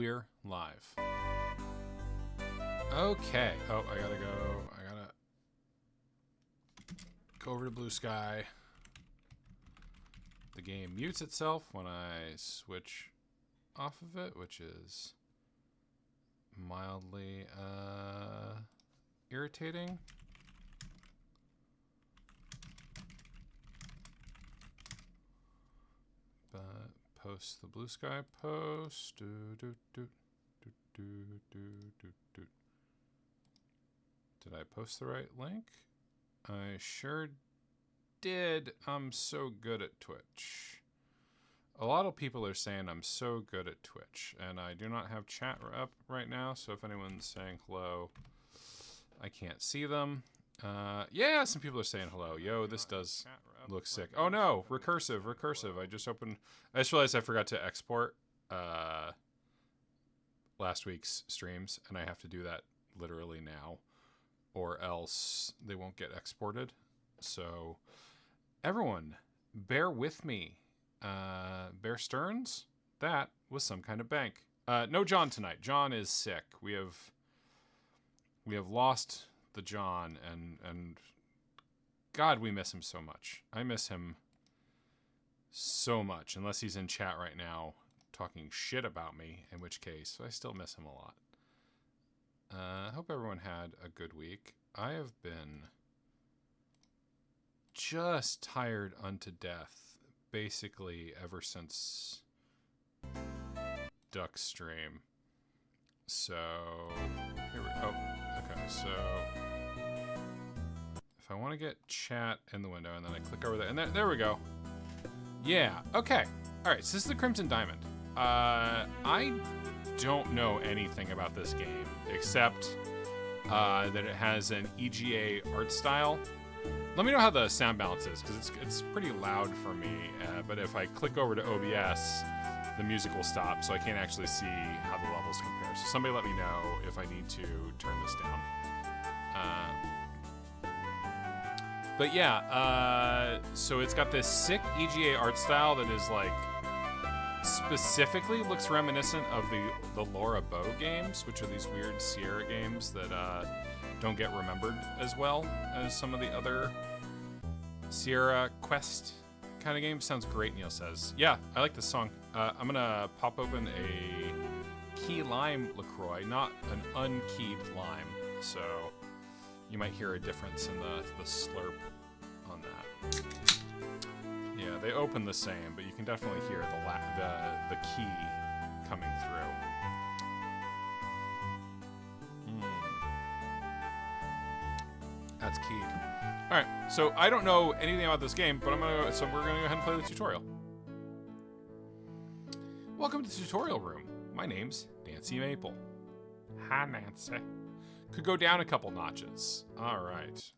We're live. Okay. Oh, I gotta go over to Blue Sky. The game mutes itself when I switch off of it, which is mildly irritating. But post the Blue Sky post. Did I post the right link? I sure did. I'm so good at Twitch. A lot of people are saying I'm so good at Twitch, and I do not have chat up right now, so if anyone's saying hello, I can't see them. Yeah, some people are saying hello. Yo, this does look sick. Oh no, recursive. I just realized I forgot to export last week's streams, and I have to do that literally now, or else they won't get exported. So everyone, bear with me. Bear Stearns, that was some kind of bank. No John tonight. John is sick. We have lost the John, and God, we miss him so much. I miss him so much, unless he's in chat right now talking shit about me, in which case I still miss him a lot. I hope everyone had a good week. I have been just tired unto death, basically ever since Duck stream. So here we go. Okay, so if I want to get chat in the window, and then I click over there, and there we go. Yeah, okay. All right, so this is the Crimson Diamond. I don't know anything about this game except that it has an EGA art style. Let me know how the sound balance is, because it's pretty loud for me. But if I click over to OBS, the music will stop, so I can't actually see how the levels compare. So somebody let me know if I need to turn this down. But yeah, so it's got this sick EGA art style that is like specifically looks reminiscent of the Laura Bow games, which are these weird Sierra games that don't get remembered as well as some of the other Sierra Quest kind of games. Sounds great, Neil says. Yeah, I like this song. I'm gonna pop open a key lime LaCroix, not an unkeyed lime, so you might hear a difference in the slurp on that. Yeah, they open the same, but you can definitely hear the key coming through. That's keyed. All right, so I don't know anything about this game, but we're gonna go ahead and play the tutorial. Welcome to the tutorial room. My name's Nancy Maple. Hi, Nancy. Could go down a couple notches. All right.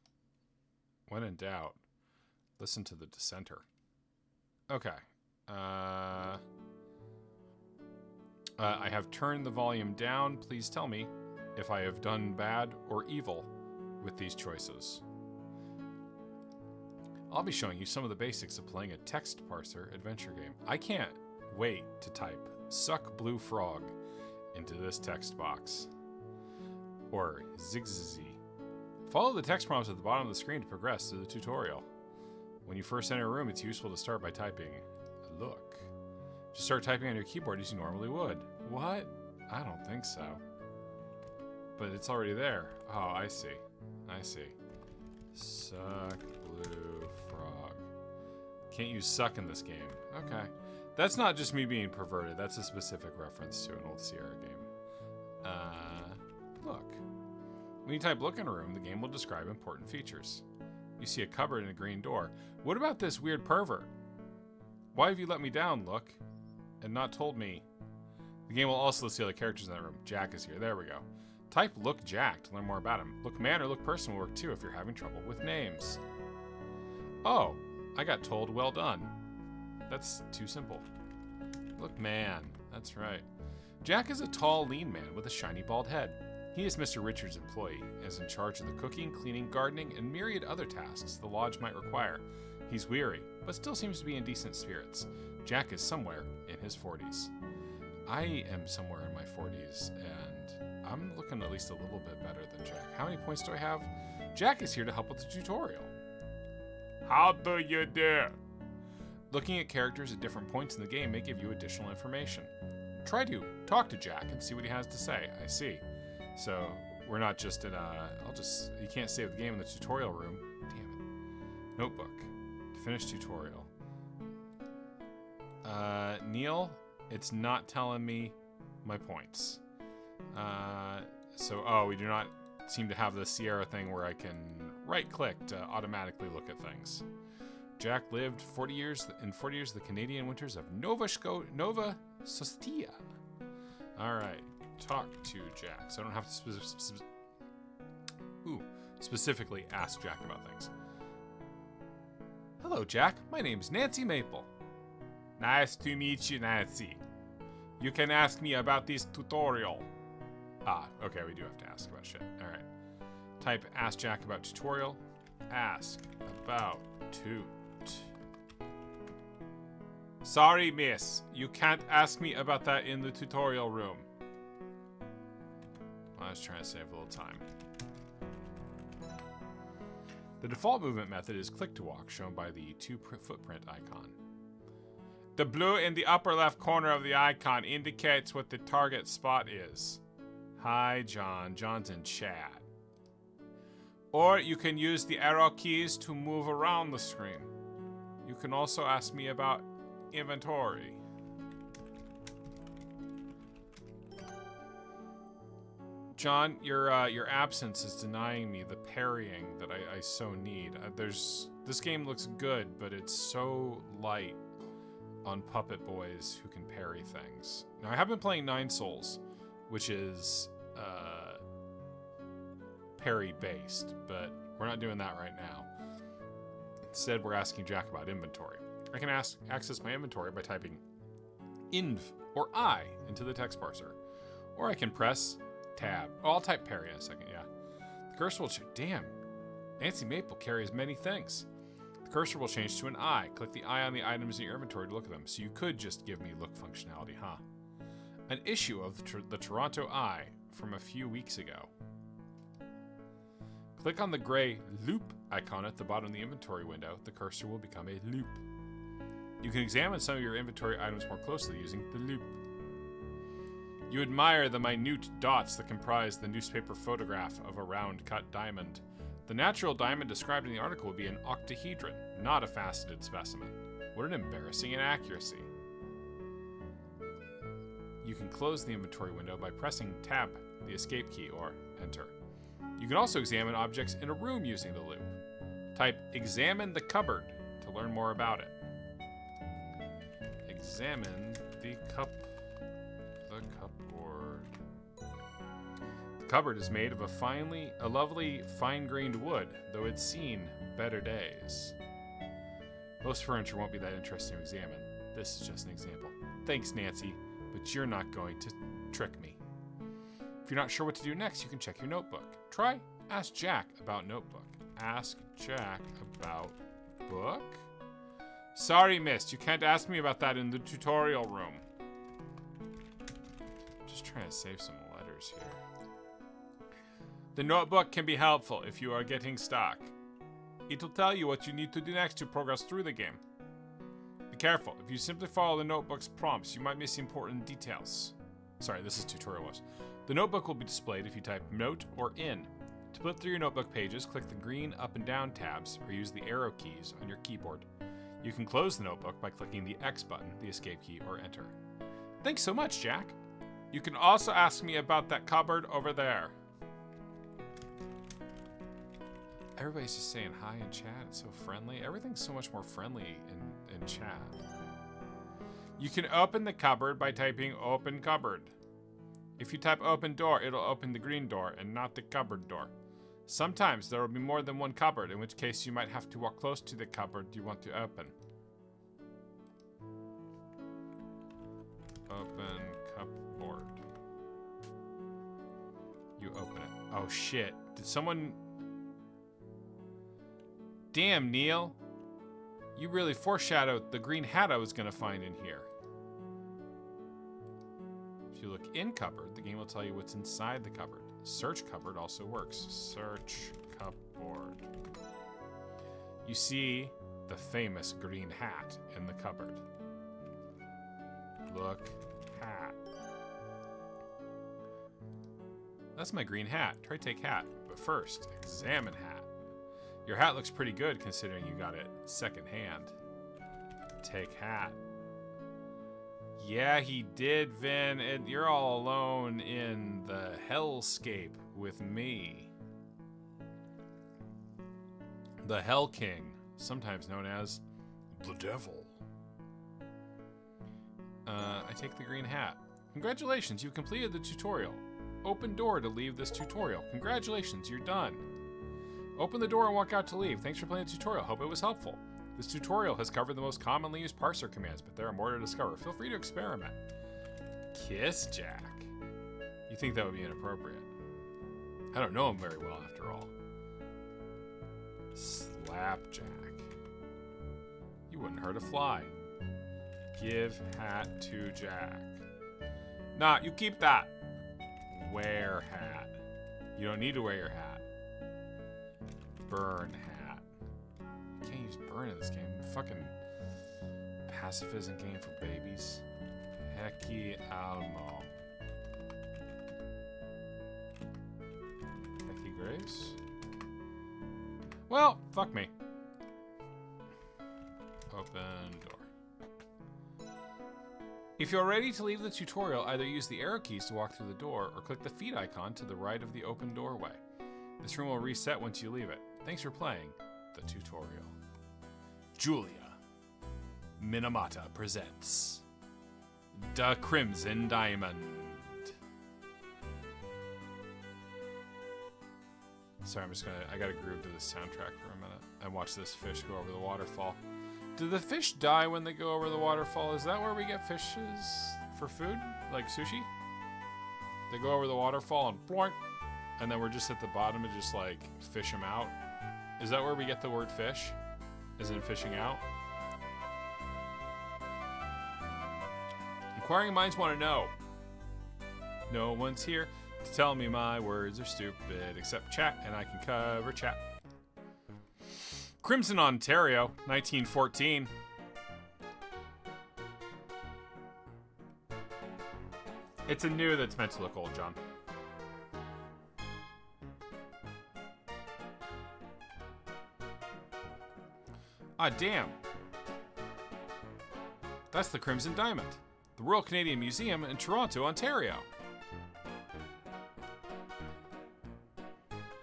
When in doubt, listen to the dissenter. Okay. I have turned the volume down. Please tell me if I have done bad or evil with these choices. I'll be showing you some of the basics of playing a text parser adventure game. I can't wait to type "suck blue frog" into this text box. Or zigzazzy. Follow the text prompts at the bottom of the screen to progress through the tutorial. When you first enter a room, it's useful to start by typing "look." Just start typing on your keyboard as you normally would. What? I don't think so. But it's already there. Oh, I see. Suck blue frog. Can't use suck in this game. Okay. That's not just me being perverted. That's a specific reference to an old Sierra game. Look. When you type "look" in a room, the game will describe important features. You see a cupboard and a green door. What about this weird pervert? Why have you let me down, Look, and not told me? The game will also list the other characters in that room. Jack is here. There we go. Type "look Jack" to learn more about him. "Look man" or "look person" will work too if you're having trouble with names. Oh, I got told "well done." That's too simple. "Look man." That's right. Jack is a tall, lean man with a shiny bald head. He is Mr. Richards' employee and is in charge of the cooking, cleaning, gardening, and myriad other tasks the lodge might require. He's weary, but still seems to be in decent spirits. Jack is somewhere in his 40s. I am somewhere in my 40s, and I'm looking at least a little bit better than Jack. How many points do I have? Jack is here to help with the tutorial. How do you do? Looking at characters at different points in the game may give you additional information. Try to talk to Jack and see what he has to say. I see. So we're not just in a... You can't save the game in the tutorial room. Damn it. Notebook. To finish tutorial. Neil, it's not telling me my points. We do not seem to have the Sierra thing where I can right-click to automatically look at things. Jack lived 40 years of the Canadian winters of Nova Scotia. All right, talk to Jack. So I don't have to specifically ask Jack about things. Hello, Jack. My name's Nancy Maple. Nice to meet you, Nancy. You can ask me about this tutorial. Okay, we do have to ask about shit. All right. Type ask Jack about tutorial. Ask about toot. Sorry, miss. You can't ask me about that in the tutorial room. I was trying to save a little time. The default movement method is click to walk, shown by the 2-footprint icon. The blue in the upper left corner of the icon indicates what the target spot is. Hi, John. John's in chat. Or you can use the arrow keys to move around the screen. You can also ask me about inventory. John, your absence is denying me the parrying that I so need. This game looks good, but it's so light on Puppet Boys who can parry things. Now, I have been playing Nine Souls, which is parry-based, but we're not doing that right now. Instead, we're asking Jack about inventory. I can access my inventory by typing inv or I into the text parser. Or I can press tab. Oh, I'll type parry in a second, yeah. The cursor will damn, Nancy Maple carries many things. The cursor will change to an eye. Click the eye on the items in your inventory to look at them. So you could just give me look functionality, huh? An issue of the Toronto Eye from a few weeks ago. Click on the gray loop icon at the bottom of the inventory window. The cursor will become a loop. You can examine some of your inventory items more closely using the loop. You admire the minute dots that comprise the newspaper photograph of a round-cut diamond. The natural diamond described in the article would be an octahedron, not a faceted specimen. What an embarrassing inaccuracy. You can close the inventory window by pressing tab, the escape key, or enter. You can also examine objects in a room using the loop. Type examine the cupboard to learn more about it. Examine the cupboard. The cupboard is made of a lovely fine-grained wood, though it's seen better days. Most furniture won't be that interesting to examine. This is just an example. Thanks, Nancy, but you're not going to trick me. If you're not sure what to do next, you can check your notebook. Try Ask Jack about notebook. Ask Jack about book? Sorry, miss, you can't ask me about that in the tutorial room. Just trying to save some letters here. The notebook can be helpful if you are getting stuck. It'll tell you what you need to do next to progress through the game. Be careful, if you simply follow the notebook's prompts, you might miss important details. Sorry, this is tutorial. The notebook will be displayed if you type note or in. To flip through your notebook pages, click the green up and down tabs or use the arrow keys on your keyboard. You can close the notebook by clicking the X button, the escape key, or enter. Thanks so much, Jack. You can also ask me about that cupboard over there. Everybody's just saying hi in chat. It's so friendly. Everything's so much more friendly in chat. You can open the cupboard by typing open cupboard. If you type open door, it'll open the green door and not the cupboard door. Sometimes there will be more than one cupboard, in which case you might have to walk close to the cupboard you want to open. Open cupboard. You open it. Oh shit. Did someone... Damn, Neil. You really foreshadowed the green hat I was gonna find in here. you look in cupboard, the game will tell you what's inside the cupboard. Search cupboard also works. Search cupboard. You see the famous green hat in the cupboard. Look, hat. That's my green hat. Try take hat. But first, examine hat. Your hat looks pretty good considering you got it second hand. Take hat. Yeah, he did, Vin. And you're all alone in the hellscape with me. The Hell King, sometimes known as the Devil. I take the green hat. Congratulations, you've completed the tutorial. Open door to leave this tutorial. Congratulations, you're done. Open the door and walk out to leave. Thanks for playing the tutorial. Hope it was helpful. This tutorial has covered the most commonly used parser commands, but there are more to discover. Feel free to experiment. Kiss Jack. You think that would be inappropriate? I don't know him very well, after all. Slapjack. You wouldn't hurt a fly. Give hat to Jack. Nah, you keep that. Wear hat. You don't need to wear your hat. Burn hat. You can't use burn in this game. Fucking pacifism game for babies. Hecky Almo. Hecky Grace? Well, fuck me. Open door. If you're ready to leave the tutorial, either use the arrow keys to walk through the door or click the feet icon to the right of the open doorway. This room will reset once you leave it. Thanks for playing the tutorial. Julia Minamata presents The Crimson Diamond. Sorry, I gotta groove to this soundtrack for a minute and watch this fish go over the waterfall. Do the fish die when they go over the waterfall? Is that where we get fishes for food? Like sushi? They go over the waterfall and ploink, and then we're just at the bottom and just like fish them out? Is that where we get the word fish? As in fishing out? Inquiring minds want to know. No one's here to tell me my words are stupid, except chat, and I can cover chat. Crimson, Ontario, 1914. It's a new that's meant to look old, John. Ah, damn. That's the Crimson Diamond. The Royal Canadian Museum in Toronto, Ontario.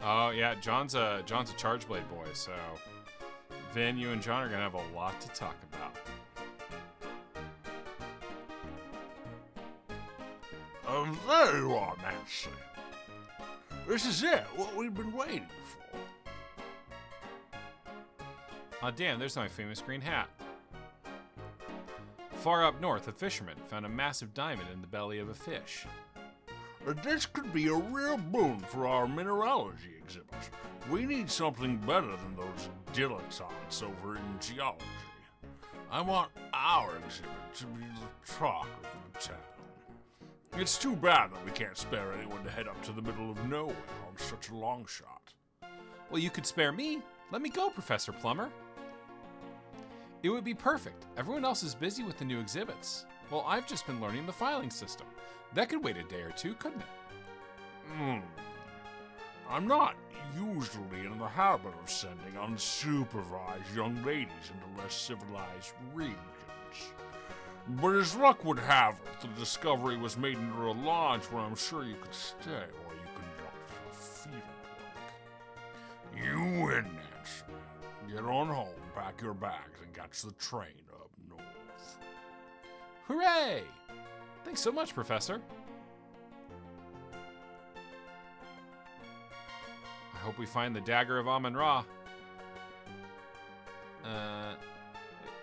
Oh, yeah, John's a Chargeblade boy, so Vin, you and John are gonna have a lot to talk about. There you are, Nancy. This is it, what we've been waiting for. Oh, damn, there's my famous green hat. Far up north, a fisherman found a massive diamond in the belly of a fish. This could be a real boon for our mineralogy exhibit. We need something better than those dilettantes over in geology. I want our exhibit to be the talk of the town. It's too bad that we can't spare anyone to head up to the middle of nowhere on such a long shot. Well, you could spare me. Let me go, Professor Plummer. It would be perfect. Everyone else is busy with the new exhibits. Well, I've just been learning the filing system. That could wait a day or two, couldn't it? I'm not usually in the habit of sending unsupervised young ladies into less civilized regions. But as luck would have it, the discovery was made near a lodge where I'm sure you could stay while you conduct your field work. You win, Nancy. Get on home, pack your bags, and catch the train up north. Hooray! Thanks so much, Professor. I hope we find the dagger of Amun-Ra.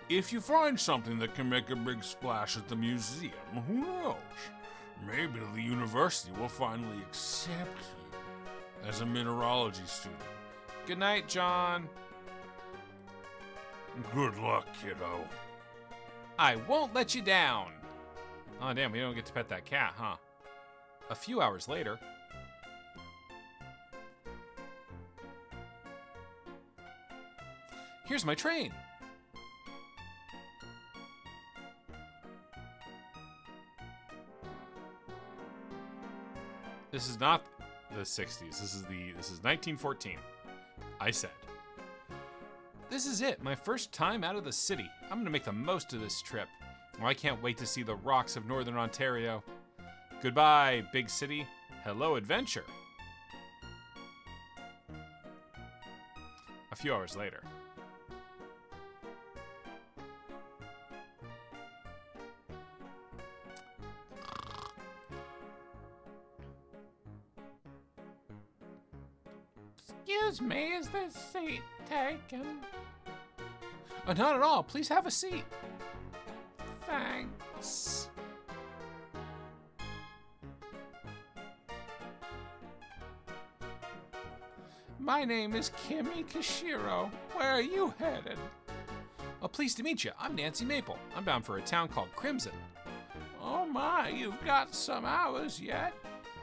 If you find something that can make a big splash at the museum, who knows? Maybe the university will finally accept you as a mineralogy student. Good night, John. Good luck, kiddo. I won't let you down. Oh, damn, we don't get to pet that cat, huh? A few hours later... Here's my train! This is not the 60s. This is 1914. I said. This is it, my first time out of the city. I'm gonna make the most of this trip. Oh, I can't wait to see the rocks of Northern Ontario. Goodbye, big city. Hello, adventure. A few hours later. Excuse me, is this seat taken? Not at all. Please have a seat. Thanks. My name is Kimmy Kishiro. Where are you headed? Oh, pleased to meet you. I'm Nancy Maple. I'm bound for a town called Crimson. Oh my, you've got some hours yet.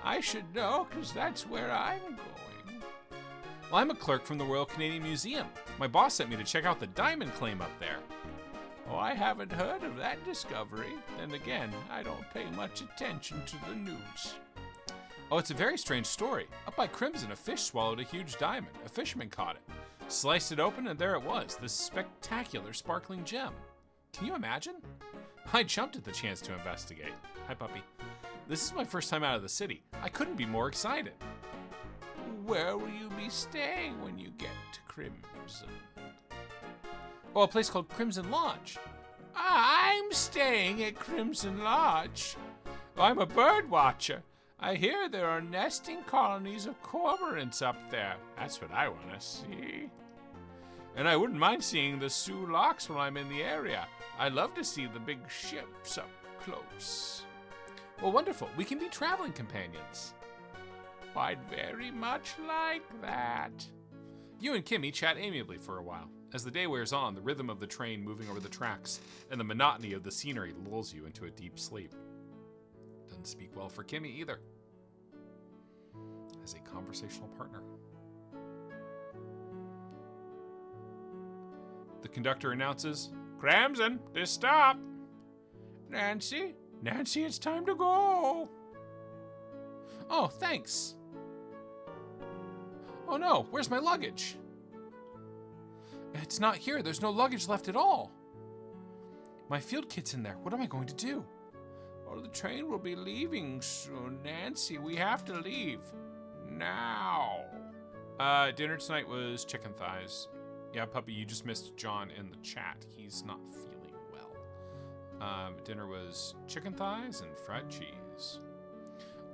I should know, 'cause that's where I'm going. Well, I'm a clerk from the Royal Canadian Museum. My boss sent me to check out the diamond claim up there. Oh, I haven't heard of that discovery. Then again, I don't pay much attention to the news. Oh, it's a very strange story. Up by Crimson, a fish swallowed a huge diamond. A fisherman caught it, sliced it open, and there it was, this spectacular sparkling gem. Can you imagine? I jumped at the chance to investigate. Hi, puppy. This is my first time out of the city. I couldn't be more excited. Where will you be staying when you get to Crimson? Oh, a place called Crimson Lodge. I'm staying at Crimson Lodge. I'm a bird watcher. I hear there are nesting colonies of cormorants up there. That's what I want to see. And I wouldn't mind seeing the Sioux Locks when I'm in the area. I'd love to see the big ships up close. Well, wonderful. We can be traveling companions. I'd very much like that. You and Kimmy chat amiably for a while. As the day wears on, the rhythm of the train moving over the tracks and the monotony of the scenery lulls you into a deep sleep. Doesn't speak well for Kimmy either, as a conversational partner. The conductor announces, Crimson, this stop. Nancy, it's time to go. Oh, thanks. Oh no, where's my luggage? It's not here. There's no luggage left at all. My field kit's in there. What am I going to do? Oh, the train will be leaving soon, Nancy. We have to leave. Now. Dinner tonight was chicken thighs. Yeah, puppy, you just missed John in the chat. He's not feeling well. Dinner was chicken thighs and fried cheese.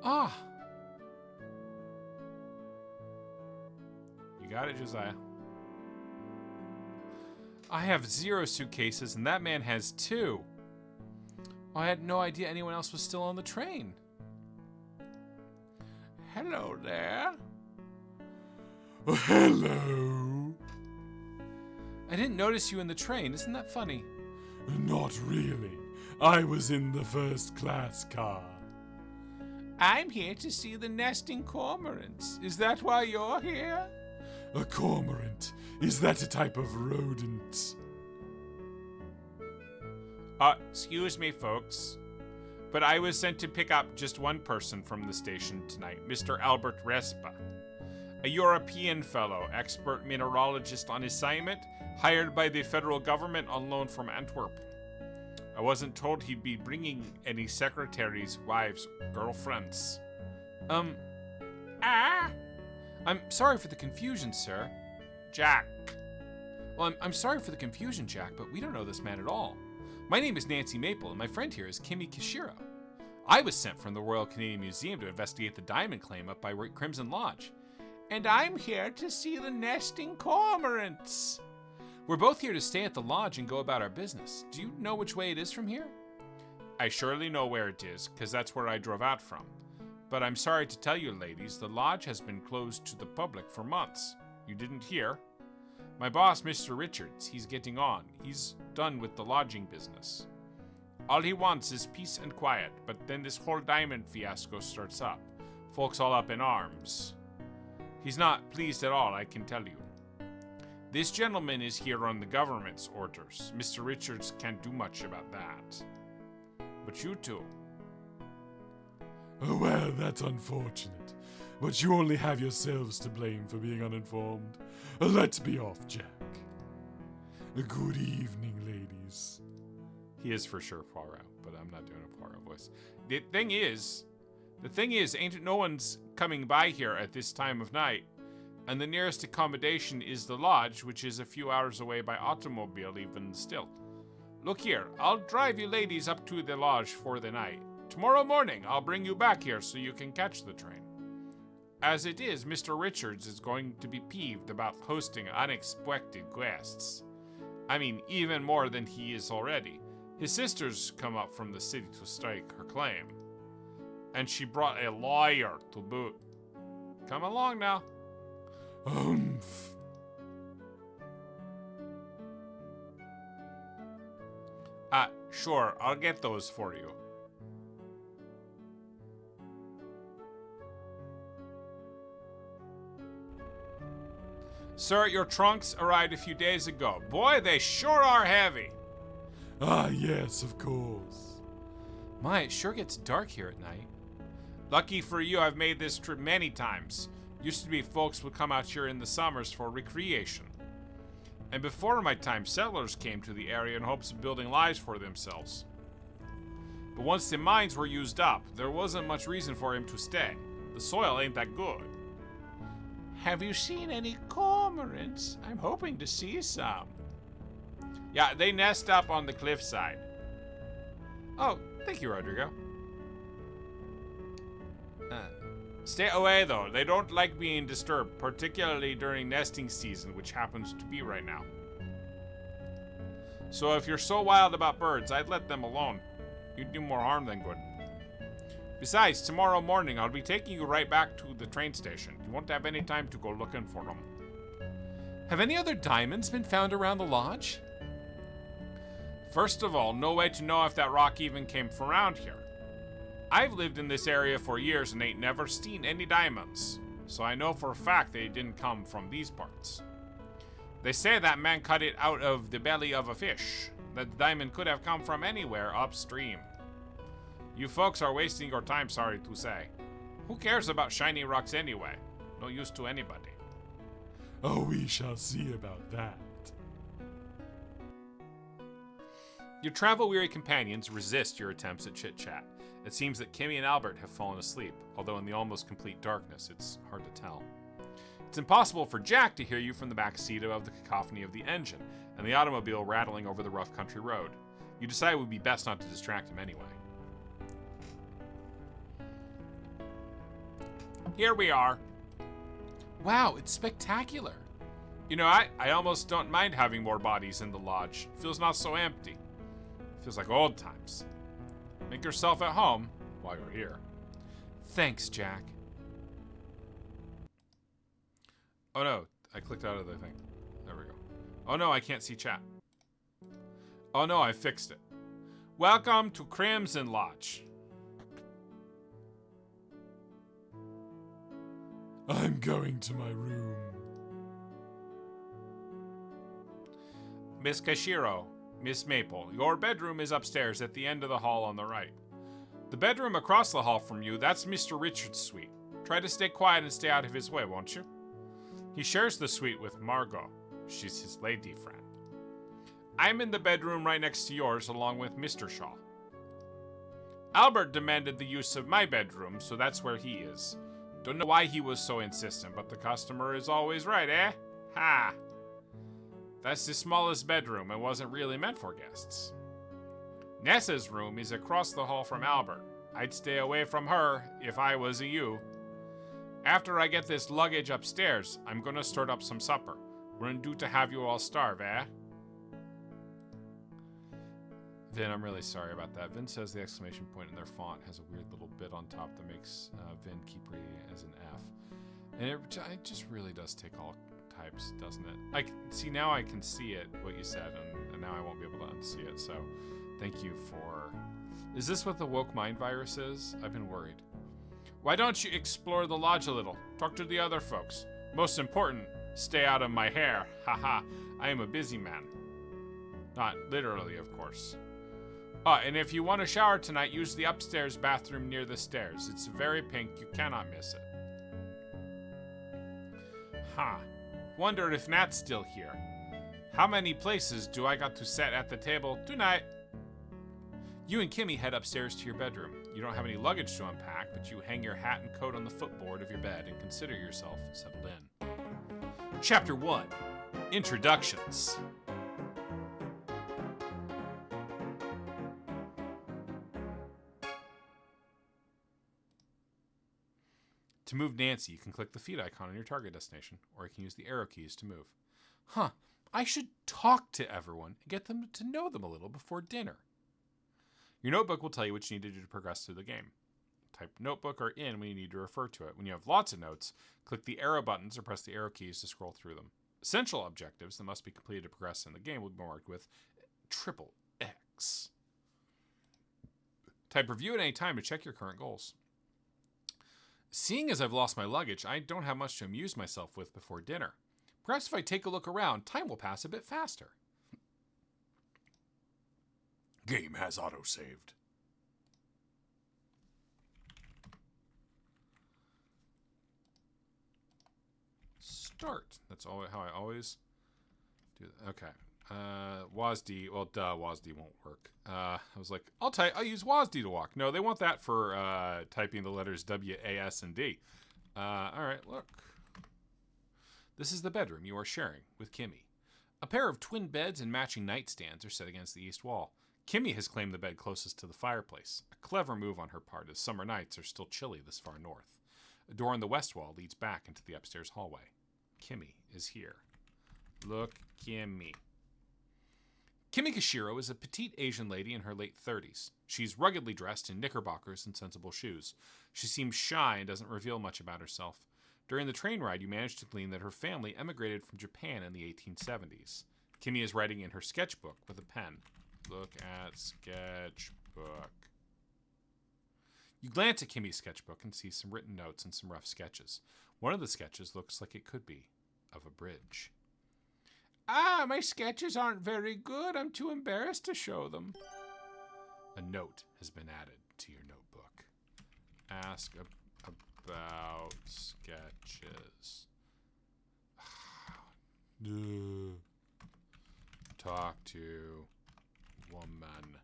Ah. You got it, Josiah. I have 0 suitcases, and that man has 2. I had no idea anyone else was still on the train. Hello there. Oh, hello. I didn't notice you in the train. Isn't that funny? Not really. I was in the first class car. I'm here to see the nesting cormorants. Is that why you're here? A cormorant? Is that a type of rodent? Excuse me, folks, but I was sent to pick up just one person from the station tonight, Mr. Albert Respa, a European fellow, expert mineralogist on assignment, hired by the federal government on loan from Antwerp. I wasn't told he'd be bringing any secretaries, wives, girlfriends. I'm sorry for the confusion, sir. Jack. Well, I'm sorry for the confusion, Jack, but we don't know this man at all. My name is Nancy Maple, and my friend here is Kimmy Kishiro. I was sent from the Royal Canadian Museum to investigate the diamond claim up by Crimson Lodge. And I'm here to see the nesting cormorants. We're both here to stay at the lodge and go about our business. Do you know which way it is from here? I surely know where it is, because that's where I drove out from. But I'm sorry to tell you, ladies, the lodge has been closed to the public for months. You didn't hear? My boss, Mr. Richards, he's getting on. He's done with the lodging business. All he wants is peace and quiet, but then this whole diamond fiasco starts up. Folks all up in arms. He's not pleased at all, I can tell you. This gentleman is here on the government's orders. Mr. Richards can't do much about that. But you two. Oh, well, that's unfortunate. But you only have yourselves to blame for being uninformed. Let's be off, Jack. Good evening, ladies. He is for sure Poirot, but I'm not doing a Poirot voice. The thing is, ain't no one's coming by here at this time of night, and the nearest accommodation is the lodge, which is a few hours away by automobile even still. Look here, I'll drive you ladies up to the lodge for the night. Tomorrow morning, I'll bring you back here so you can catch the train. As it is, Mr. Richards is going to be peeved about hosting unexpected guests. I mean, even more than he is already. His sister's come up from the city to stake her claim. And she brought a lawyer to boot. Come along now. Humph. Sure, I'll get those for you. Sir, your trunks arrived a few days ago. Boy, they sure are heavy. Ah, yes, of course. My, it sure gets dark here at night. Lucky for you, I've made this trip many times. Used to be folks would come out here in the summers for recreation. And before my time, settlers came to the area in hopes of building lives for themselves. But once the mines were used up, there wasn't much reason for him to stay. The soil ain't that good. Have you seen any cormorants? I'm hoping to see some. Yeah, they nest up on the cliffside. Oh, thank you, Rodrigo. Stay away, though. They don't like being disturbed, particularly during nesting season, which happens to be right now. So if you're so wild about birds, I'd let them alone. You'd do more harm than good. Besides, tomorrow morning, I'll be taking you right back to the train station. You won't have any time to go looking for them. Have any other diamonds been found around the lodge? First of all, no way to know if that rock even came from around here. I've lived in this area for years and ain't never seen any diamonds, so I know for a fact they didn't come from these parts. They say that man cut it out of the belly of a fish, that the diamond could have come from anywhere upstream. You folks are wasting your time, sorry to say. Who cares about shiny rocks anyway? No use to anybody. Oh, we shall see about that. Your travel-weary companions resist your attempts at chit-chat. It seems that Kimmy and Albert have fallen asleep, although in the almost complete darkness, it's hard to tell. It's impossible for Jack to hear you from the back seat above the cacophony of the engine and the automobile rattling over the rough country road. You decide it would be best not to distract him anyway. Here we are. Wow, it's spectacular. You know, I almost don't mind having more bodies in the lodge. Feels not so empty. Feels like old times. Make yourself at home while you're here. Thanks, Jack. Oh no, I clicked out of the thing. There we go. Oh no, I can't see chat. Oh no, I fixed it. Welcome to Crimson Lodge. I'm going to my room. Miss Kashiro, Miss Maple, your bedroom is upstairs at the end of the hall on the right. The bedroom across the hall from you, that's Mr. Richards' suite. Try to stay quiet and stay out of his way, won't you? He shares the suite with Margot. She's his lady friend. I'm in the bedroom right next to yours along with Mr. Shaw. Albert demanded the use of my bedroom, so that's where he is. Don't know why he was so insistent, but the customer is always right, eh? Ha! That's the smallest bedroom and wasn't really meant for guests. Nessa's room is across the hall from Albert. I'd stay away from her if I was you. After I get this luggage upstairs, I'm gonna start up some supper. Wouldn't do to have you all starve, eh? Vin, I'm really sorry about that. Vin says the exclamation point in their font has a weird little bit on top that makes Vin keep reading it as an F. And it just really does take all types, doesn't it? Now I can see it, what you said, and now I won't be able to unsee it, so thank you for Is this what the woke mind virus is? I've been worried. Why don't you explore the lodge a little? Talk to the other folks. Most important, stay out of my hair. Haha, I am a busy man. Not literally, of course. And if you want to shower tonight, use the upstairs bathroom near the stairs. It's very pink, you cannot miss it. Huh. Wonder if Nat's still here. How many places do I got to set at the table tonight? You and Kimmy head upstairs to your bedroom. You don't have any luggage to unpack, but you hang your hat and coat on the footboard of your bed and consider yourself settled in. Chapter 1. Introductions. To move Nancy, you can click the feet icon on your target destination, or you can use the arrow keys to move. Huh, I should talk to everyone and get them to know them a little before dinner. Your notebook will tell you what you need to do to progress through the game. Type notebook or in when you need to refer to it. When you have lots of notes, click the arrow buttons or press the arrow keys to scroll through them. Essential objectives that must be completed to progress in the game will be marked with triple X. Type review at any time to check your current goals. Seeing as I've lost my luggage, I don't have much to amuse myself with before dinner. Perhaps if I take a look around, time will pass a bit faster. Game has autosaved. Start. That's how I always do that. Okay. WASD. Well, duh, WASD won't work. I was like, I'll use WASD to walk. No, they want that for typing the letters W, A, S, and D. All right, look. This is the bedroom you are sharing with Kimmy. A pair of twin beds and matching nightstands are set against the east wall. Kimmy has claimed the bed closest to the fireplace. A clever move on her part, as summer nights are still chilly this far north. A door on the west wall leads back into the upstairs hallway. Kimmy is here. Look, Kimmy. Kimmy Kashiro is a petite Asian lady in her late 30s. She's ruggedly dressed in knickerbockers and sensible shoes. She seems shy and doesn't reveal much about herself. During the train ride, you manage to glean that her family emigrated from Japan in the 1870s. Kimmy is writing in her sketchbook with a pen. Look at sketchbook. You glance at Kimmy's sketchbook and see some written notes and some rough sketches. One of the sketches looks like it could be of a bridge. Ah, my sketches aren't very good. I'm too embarrassed to show them. A note has been added to your notebook. Ask about sketches. Talk to woman.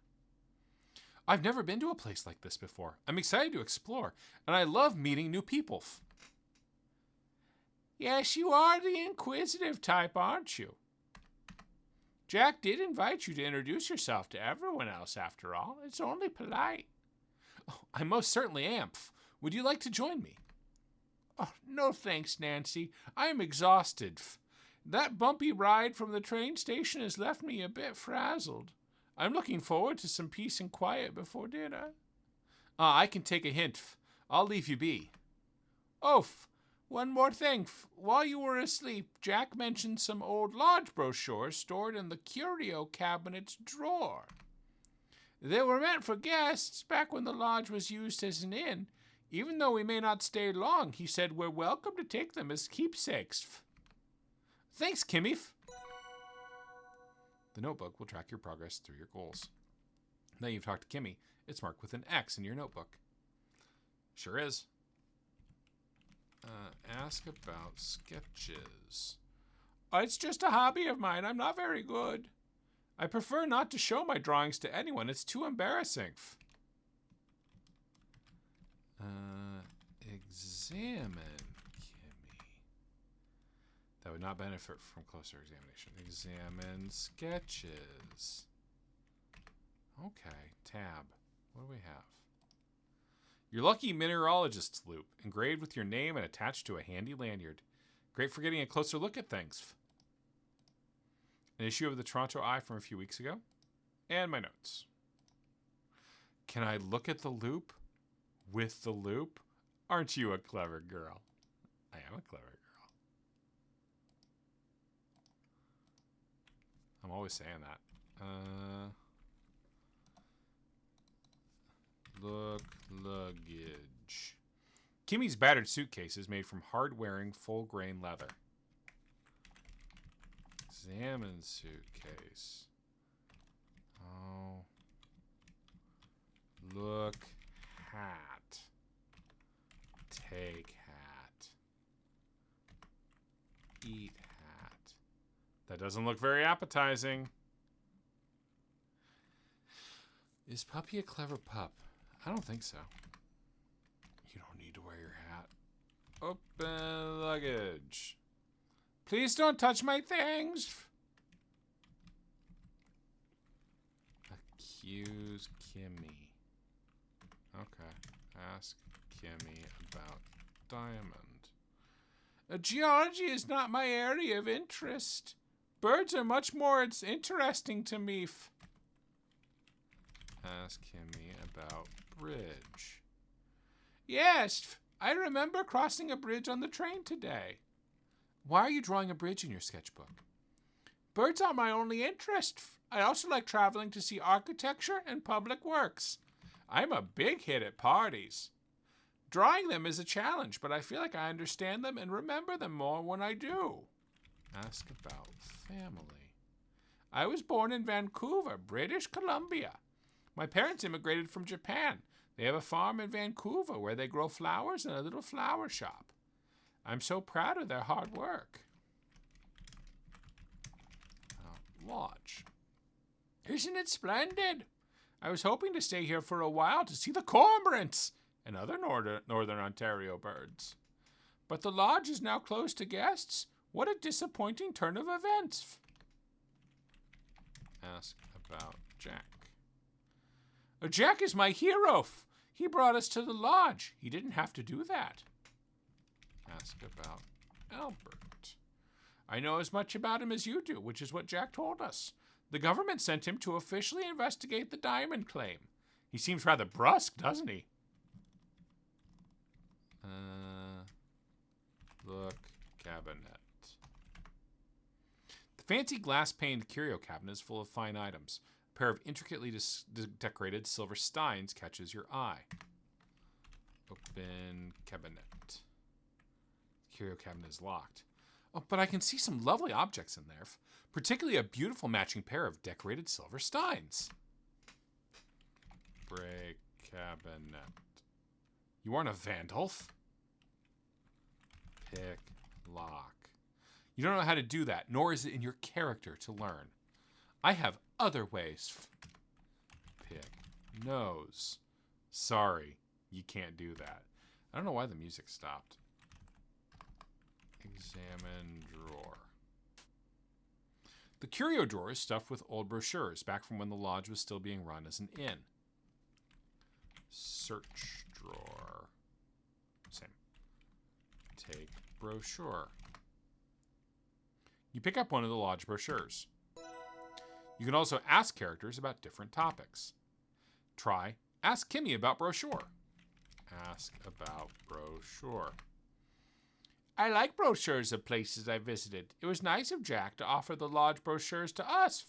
I've never been to a place like this before. I'm excited to explore, and I love meeting new people. Yes, you are the inquisitive type, aren't you? Jack did invite you to introduce yourself to everyone else, after all. It's only polite. Oh, I most certainly am. Would you like to join me? Oh, no thanks, Nancy. I am exhausted. That bumpy ride from the train station has left me a bit frazzled. I'm looking forward to some peace and quiet before dinner. I can take a hint. I'll leave you be. Oh, one more thing. While you were asleep, Jack mentioned some old lodge brochures stored in the curio cabinet's drawer. They were meant for guests back when the lodge was used as an inn. Even though we may not stay long, he said we're welcome to take them as keepsakes. Thanks, Kimmy. The notebook will track your progress through your goals. Now you've talked to Kimmy, it's marked with an X in your notebook. Sure is. Ask about sketches. It's just a hobby of mine. I'm not very good. I prefer not to show my drawings to anyone. It's too embarrassing. Examine Kimmy. That would not benefit from closer examination. Examine sketches. Okay, tab. What do we have? Your lucky mineralogist's loop, engraved with your name and attached to a handy lanyard. Great for getting a closer look at things. An issue of the Toronto Eye from a few weeks ago. And my notes. Can I look at the loop with the loop? Aren't you a clever girl? I am a clever girl. I'm always saying that. Look, luggage. Kimmy's battered suitcase is made from hard-wearing, full-grain leather. Examine suitcase. Oh. Look, hat. Take hat. Eat hat. That doesn't look very appetizing. Is Puppy a clever pup? I don't think so. You don't need to wear your hat. Open luggage. Please don't touch my things. Accuse Kimmy. Okay. Ask Kimmy about Diamond. Geology is not my area of interest. Birds are much more interesting to me. Ask Kimmy about bridge. Yes, I remember crossing a bridge on the train today. Why are you drawing a bridge in your sketchbook? Birds are my only interest. I also like traveling to see architecture and public works. I'm a big hit at parties. Drawing them is a challenge, but I feel like I understand them and remember them more when I do. Ask about family. I was born in Vancouver, British Columbia. My parents immigrated from Japan. They have a farm in Vancouver where they grow flowers and a little flower shop. I'm so proud of their hard work. Lodge. Isn't it splendid? I was hoping to stay here for a while to see the cormorants and other northern Ontario birds. But the lodge is now closed to guests. What a disappointing turn of events. Ask about Jack. Jack is my hero. He brought us to the lodge. He didn't have to do that. Ask about Albert. I know as much about him as you do, which is what Jack told us. The government sent him to officially investigate the diamond claim. He seems rather brusque, doesn't he? Look, cabinet. The fancy glass-paned curio cabinet is full of fine items. A pair of intricately decorated silver steins catches your eye. Open cabinet. The curio cabinet is locked. Oh, but I can see some lovely objects in there, particularly a beautiful matching pair of decorated silver steins. Break cabinet. You aren't a vandal. Pick lock. You don't know how to do that, nor is it in your character to learn. I have other ways. Pick nose. Sorry, you can't do that. I don't know why the music stopped. Examine drawer. The curio drawer is stuffed with old brochures back from when the lodge was still being run as an inn. Search drawer. Same. Take brochure. You pick up one of the lodge brochures. You can also ask characters about different topics. Try Ask Kimmy about brochure. Ask about brochure. I like brochures of places I visited. It was nice of Jack to offer the lodge brochures to us.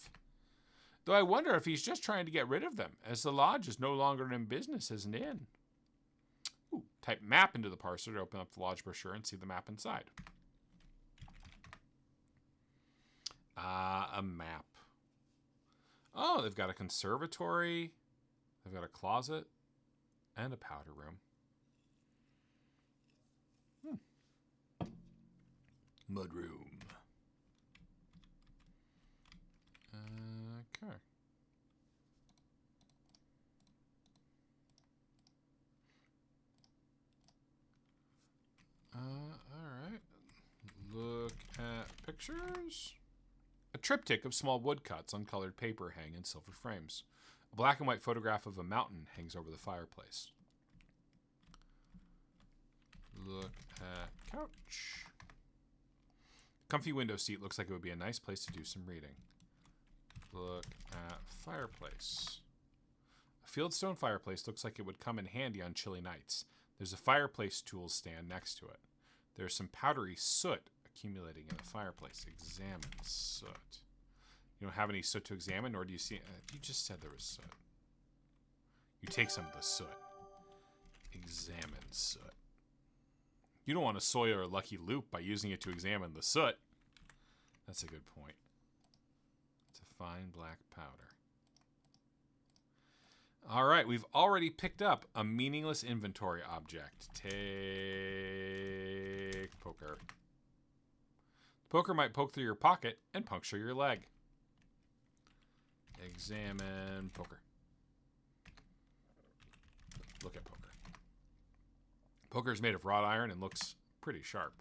Though I wonder if he's just trying to get rid of them, as the lodge is no longer in business as an inn. Ooh, type map into the parser to open up the lodge brochure and see the map inside. A map. Oh, they've got a conservatory. They've got a closet and a powder room. Mudroom. Okay. Alright. Look at pictures. A triptych of small woodcuts on colored paper hang in silver frames. A black and white photograph of a mountain hangs over the fireplace. Look at couch. Comfy window seat looks like it would be a nice place to do some reading. Look at fireplace. A fieldstone fireplace looks like it would come in handy on chilly nights. There's a fireplace tools stand next to it. There's some powdery soot accumulating in the fireplace. Examine soot. You don't have any soot to examine, nor do you see... you just said there was soot. You take some of the soot. Examine soot. You don't want to soil a lucky loop by using it to examine the soot. That's a good point. It's a fine black powder. All right, we've already picked up a meaningless inventory object. Take poker. The poker might poke through your pocket and puncture your leg. Examine poker. Look at poker. Poker is made of wrought iron and looks pretty sharp.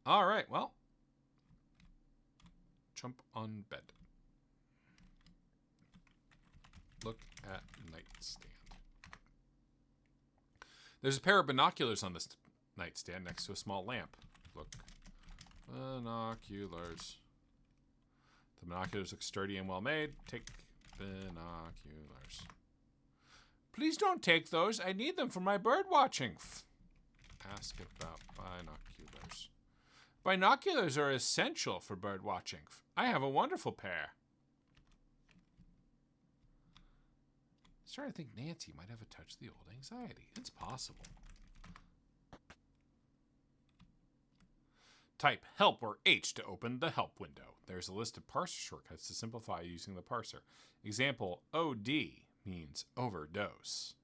All right, well. Jump on bed. Look at nightstand. There's a pair of binoculars on this nightstand next to a small lamp. Look. Binoculars. The binoculars look sturdy and well made. Take binoculars. Please don't take those. I need them for my bird watching. Ask about binoculars. Binoculars are essential for bird watching. I have a wonderful pair. Starting to think Nancy might have a touch of the old anxiety. It's possible. Type help or H to open the help window. There's a list of parser shortcuts to simplify using the parser. Example, OD means overdose.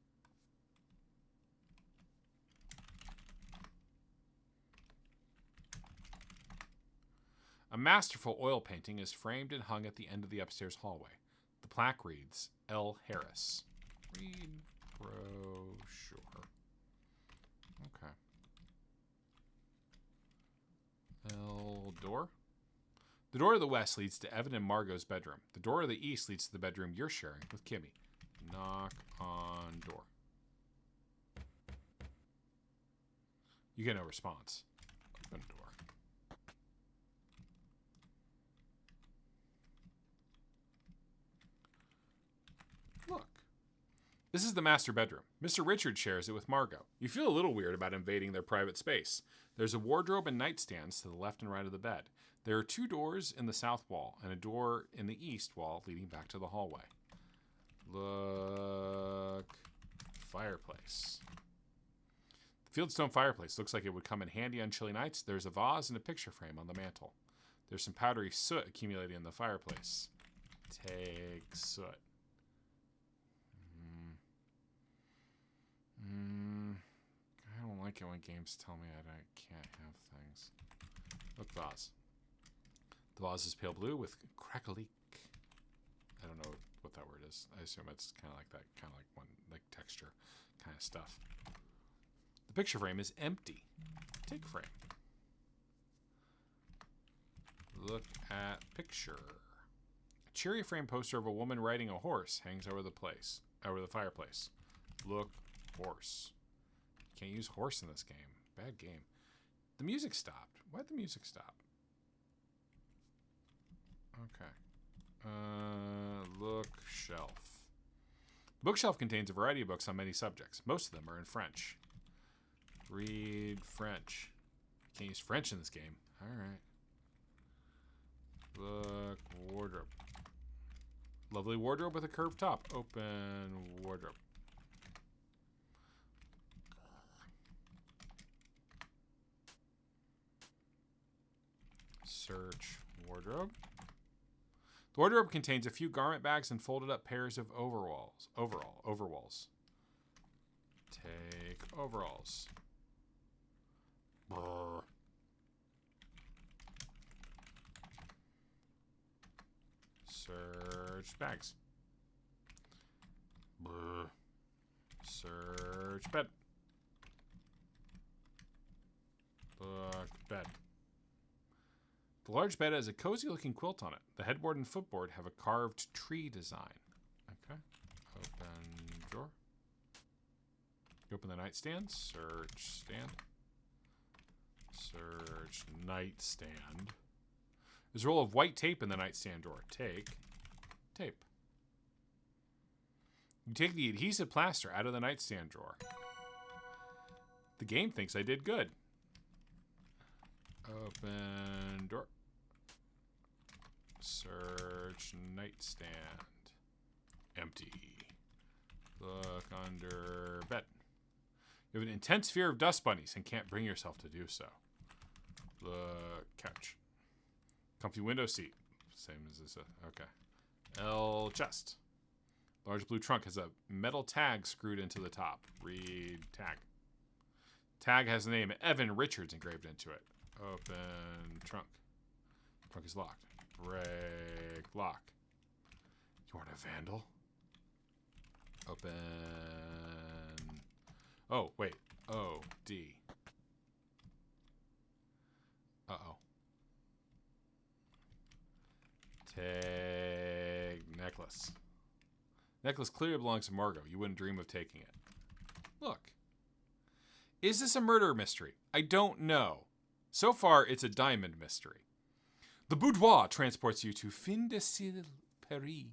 A masterful oil painting is framed and hung at the end of the upstairs hallway. The plaque reads, L. Harris. Read brochure. Okay. L. Door. The door to the west leads to Evan and Margot's bedroom. The door to the east leads to the bedroom you're sharing with Kimmy. Knock on door. You get no response. Open door. Look. This is the master bedroom. Mr. Richard shares it with Margot. You feel a little weird about invading their private space. There's a wardrobe and nightstands to the left and right of the bed. There are 2 doors in the south wall and a door in the east wall leading back to the hallway. Look. Fireplace. The fieldstone fireplace looks like it would come in handy on chilly nights. There's a vase and a picture frame on the mantel. There's some powdery soot accumulating in the fireplace. Take soot. I don't like it when games tell me I can't have things. Look, vase. The vase is pale blue with crackly. I don't know what that word is. I assume it's kind of like that, kind of like one, like texture kind of stuff. The picture frame is empty. Take frame. Look at picture. A cherry frame poster of a woman riding a horse hangs over the fireplace. Look, horse. Can't use horse in this game. Bad game. The music stopped. Why'd the music stop? Okay. Look shelf. The bookshelf contains a variety of books on many subjects. Most of them are in French. Read French. Can't use French in this game. Alright. Look, wardrobe. Lovely wardrobe with a curved top. Open wardrobe. Search wardrobe. The wardrobe contains a few garment bags and folded up pairs of overalls. Take overalls. Brr. Search bags. Brr. Search bed. Look, bed. The large bed has a cozy-looking quilt on it. The headboard and footboard have a carved tree design. Okay. Open drawer. You open the nightstand. Search stand. Search nightstand. There's a roll of white tape in the nightstand drawer. Take tape. You take the adhesive plaster out of the nightstand drawer. The game thinks I did good. Open door. Search nightstand. Empty. Look under bed. You have an intense fear of dust bunnies and can't bring yourself to do so. The couch. Comfy window seat. Same as this. Okay. L chest. Large blue trunk has a metal tag screwed into the top. Read tag. Tag has the name Evan Richards engraved into it. Open trunk. Trunk is locked. Break lock. You aren't a vandal? Open. Oh, wait. O, D. Uh-oh. Take necklace. Necklace clearly belongs to Margot. You wouldn't dream of taking it. Look. Is this a murder mystery? I don't know. So far, it's a diamond mystery. The boudoir transports you to Fin de Cile Paris.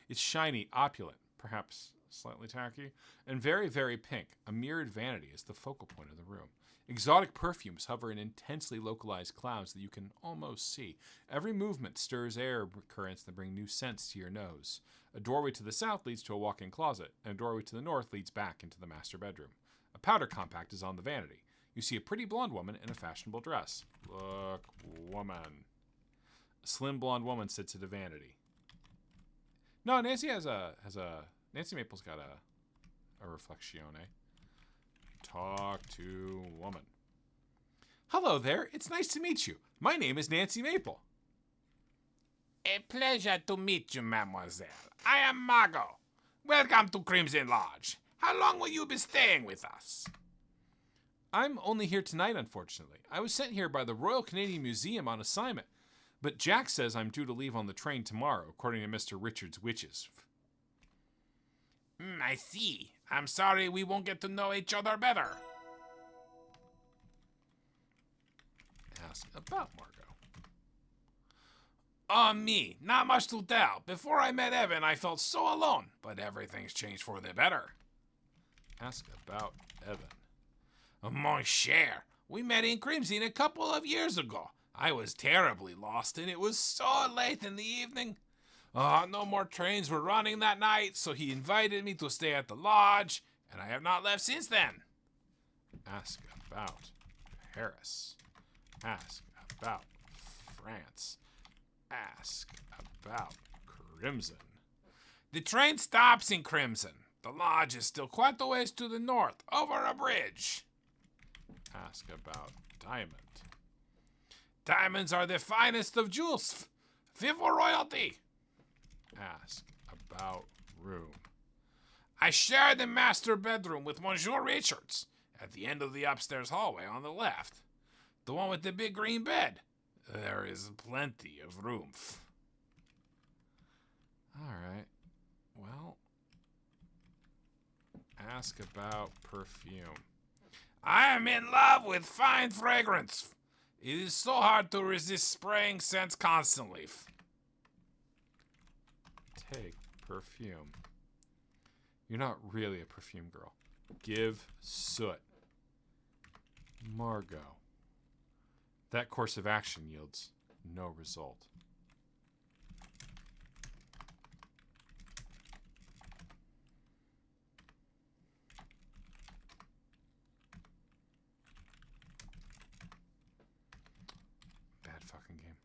It's shiny, opulent, perhaps slightly tacky, and very, very pink. A mirrored vanity is the focal point of the room. Exotic perfumes hover in intensely localized clouds that you can almost see. Every movement stirs air currents that bring new scents to your nose. A doorway to the south leads to a walk-in closet, and a doorway to the north leads back into the master bedroom. A powder compact is on the vanity. You see a pretty blonde woman in a fashionable dress. Look, woman. A slim blonde woman sits at a vanity. No, Nancy Nancy Maple's got a reflexione. Talk to woman. Hello there. It's nice to meet you. My name is Nancy Maple. A pleasure to meet you, mademoiselle. I am Margot. Welcome to Crimson Lodge. How long will you be staying with us? I'm only here tonight, unfortunately. I was sent here by the Royal Canadian Museum on assignment, but Jack says I'm due to leave on the train tomorrow, according to Mr. Richard's witches. I see. I'm sorry we won't get to know each other better. Ask about Margot. Oh, me. Not much to tell. Before I met Evan, I felt so alone, but everything's changed for the better. Ask about Evan. Mon cher, we met in Crimson a couple of years ago. I was terribly lost, and it was so late in the evening. No more trains were running that night, so he invited me to stay at the lodge, and I have not left since then. Ask about Paris. Ask about France. Ask about Crimson. The train stops in Crimson. The lodge is still quite a ways to the north, over a bridge. Ask about Diamond. Diamonds are the finest of jewels. Vive royalty. Ask about room. I share the master bedroom with Monsieur Richards at the end of the upstairs hallway on the left. The one with the big green bed. There is plenty of room. All right. Well, ask about perfume. I am in love with fine fragrance. It is so hard to resist spraying scents constantly. Take perfume. You're not really a perfume girl. Give soot. Margot. That course of action yields no result. Bad fucking game.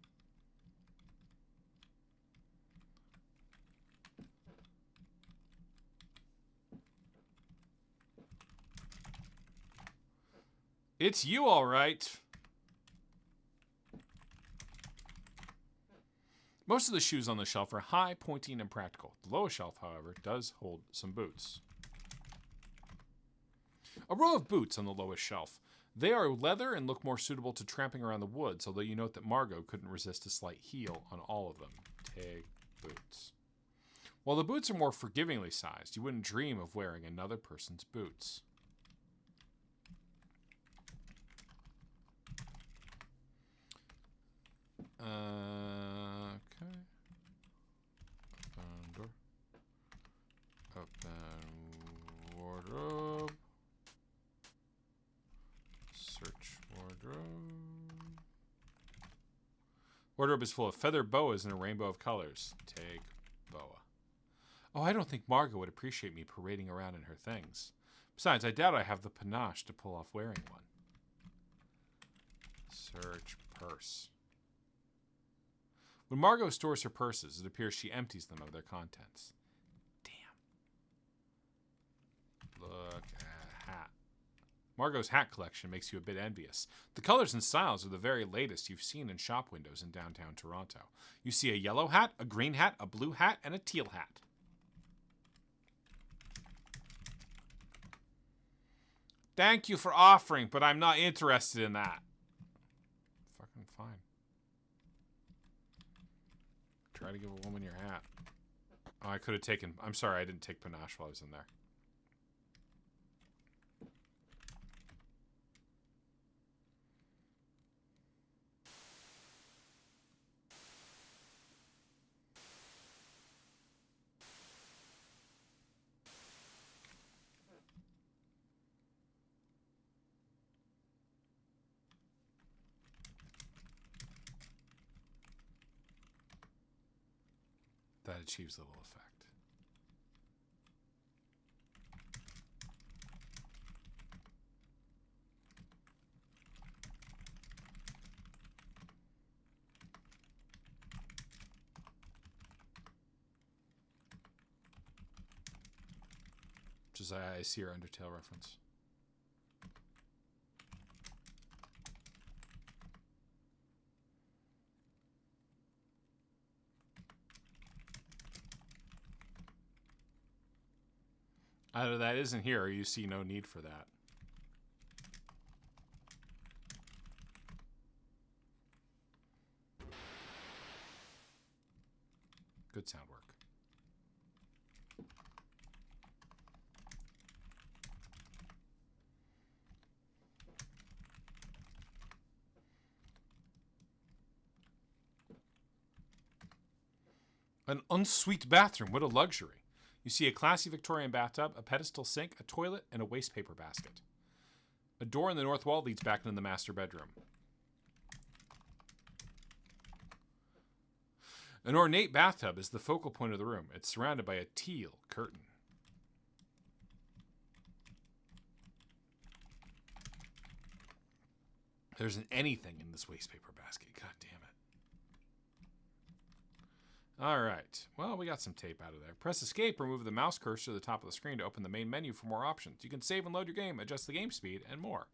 It's you, all right. Most of the shoes on the shelf are high, pointy, and impractical. The lowest shelf, however, does hold some boots. A row of boots on the lowest shelf. They are leather and look more suitable to tramping around the woods, although you note that Margot couldn't resist a slight heel on all of them. Take boots. While the boots are more forgivingly sized, you wouldn't dream of wearing another person's boots. Okay. Open door. Open wardrobe. Search wardrobe. Wardrobe is full of feather boas in a rainbow of colors. Take boa. Oh, I don't think Margot would appreciate me parading around in her things. Besides, I doubt I have the panache to pull off wearing one. Search purse. When Margot stores her purses, it appears she empties them of their contents. Damn. Look at hat. Margot's hat collection makes you a bit envious. The colors and styles are the very latest you've seen in shop windows in downtown Toronto. You see a yellow hat, a green hat, a blue hat, and a teal hat. Thank you for offering, but I'm not interested in that. Fucking fine. Try to give a woman your hat. Oh, I could have taken... I'm sorry, I didn't take panache while I was in there. That achieves little effect. Josiah, I see your Undertale reference. Either that isn't here, or you see no need for that. Good sound work. An ensuite bathroom. What a luxury. You see a classy Victorian bathtub, a pedestal sink, a toilet, and a waste paper basket. A door in the north wall leads back into the master bedroom. An ornate bathtub is the focal point of the room. It's surrounded by a teal curtain. There isn't anything in this waste paper basket. God damn it. All right. Well, we got some tape out of there. Press escape or move the mouse cursor to the top of the screen to open the main menu for more options. You can save and load your game, adjust the game speed, and more.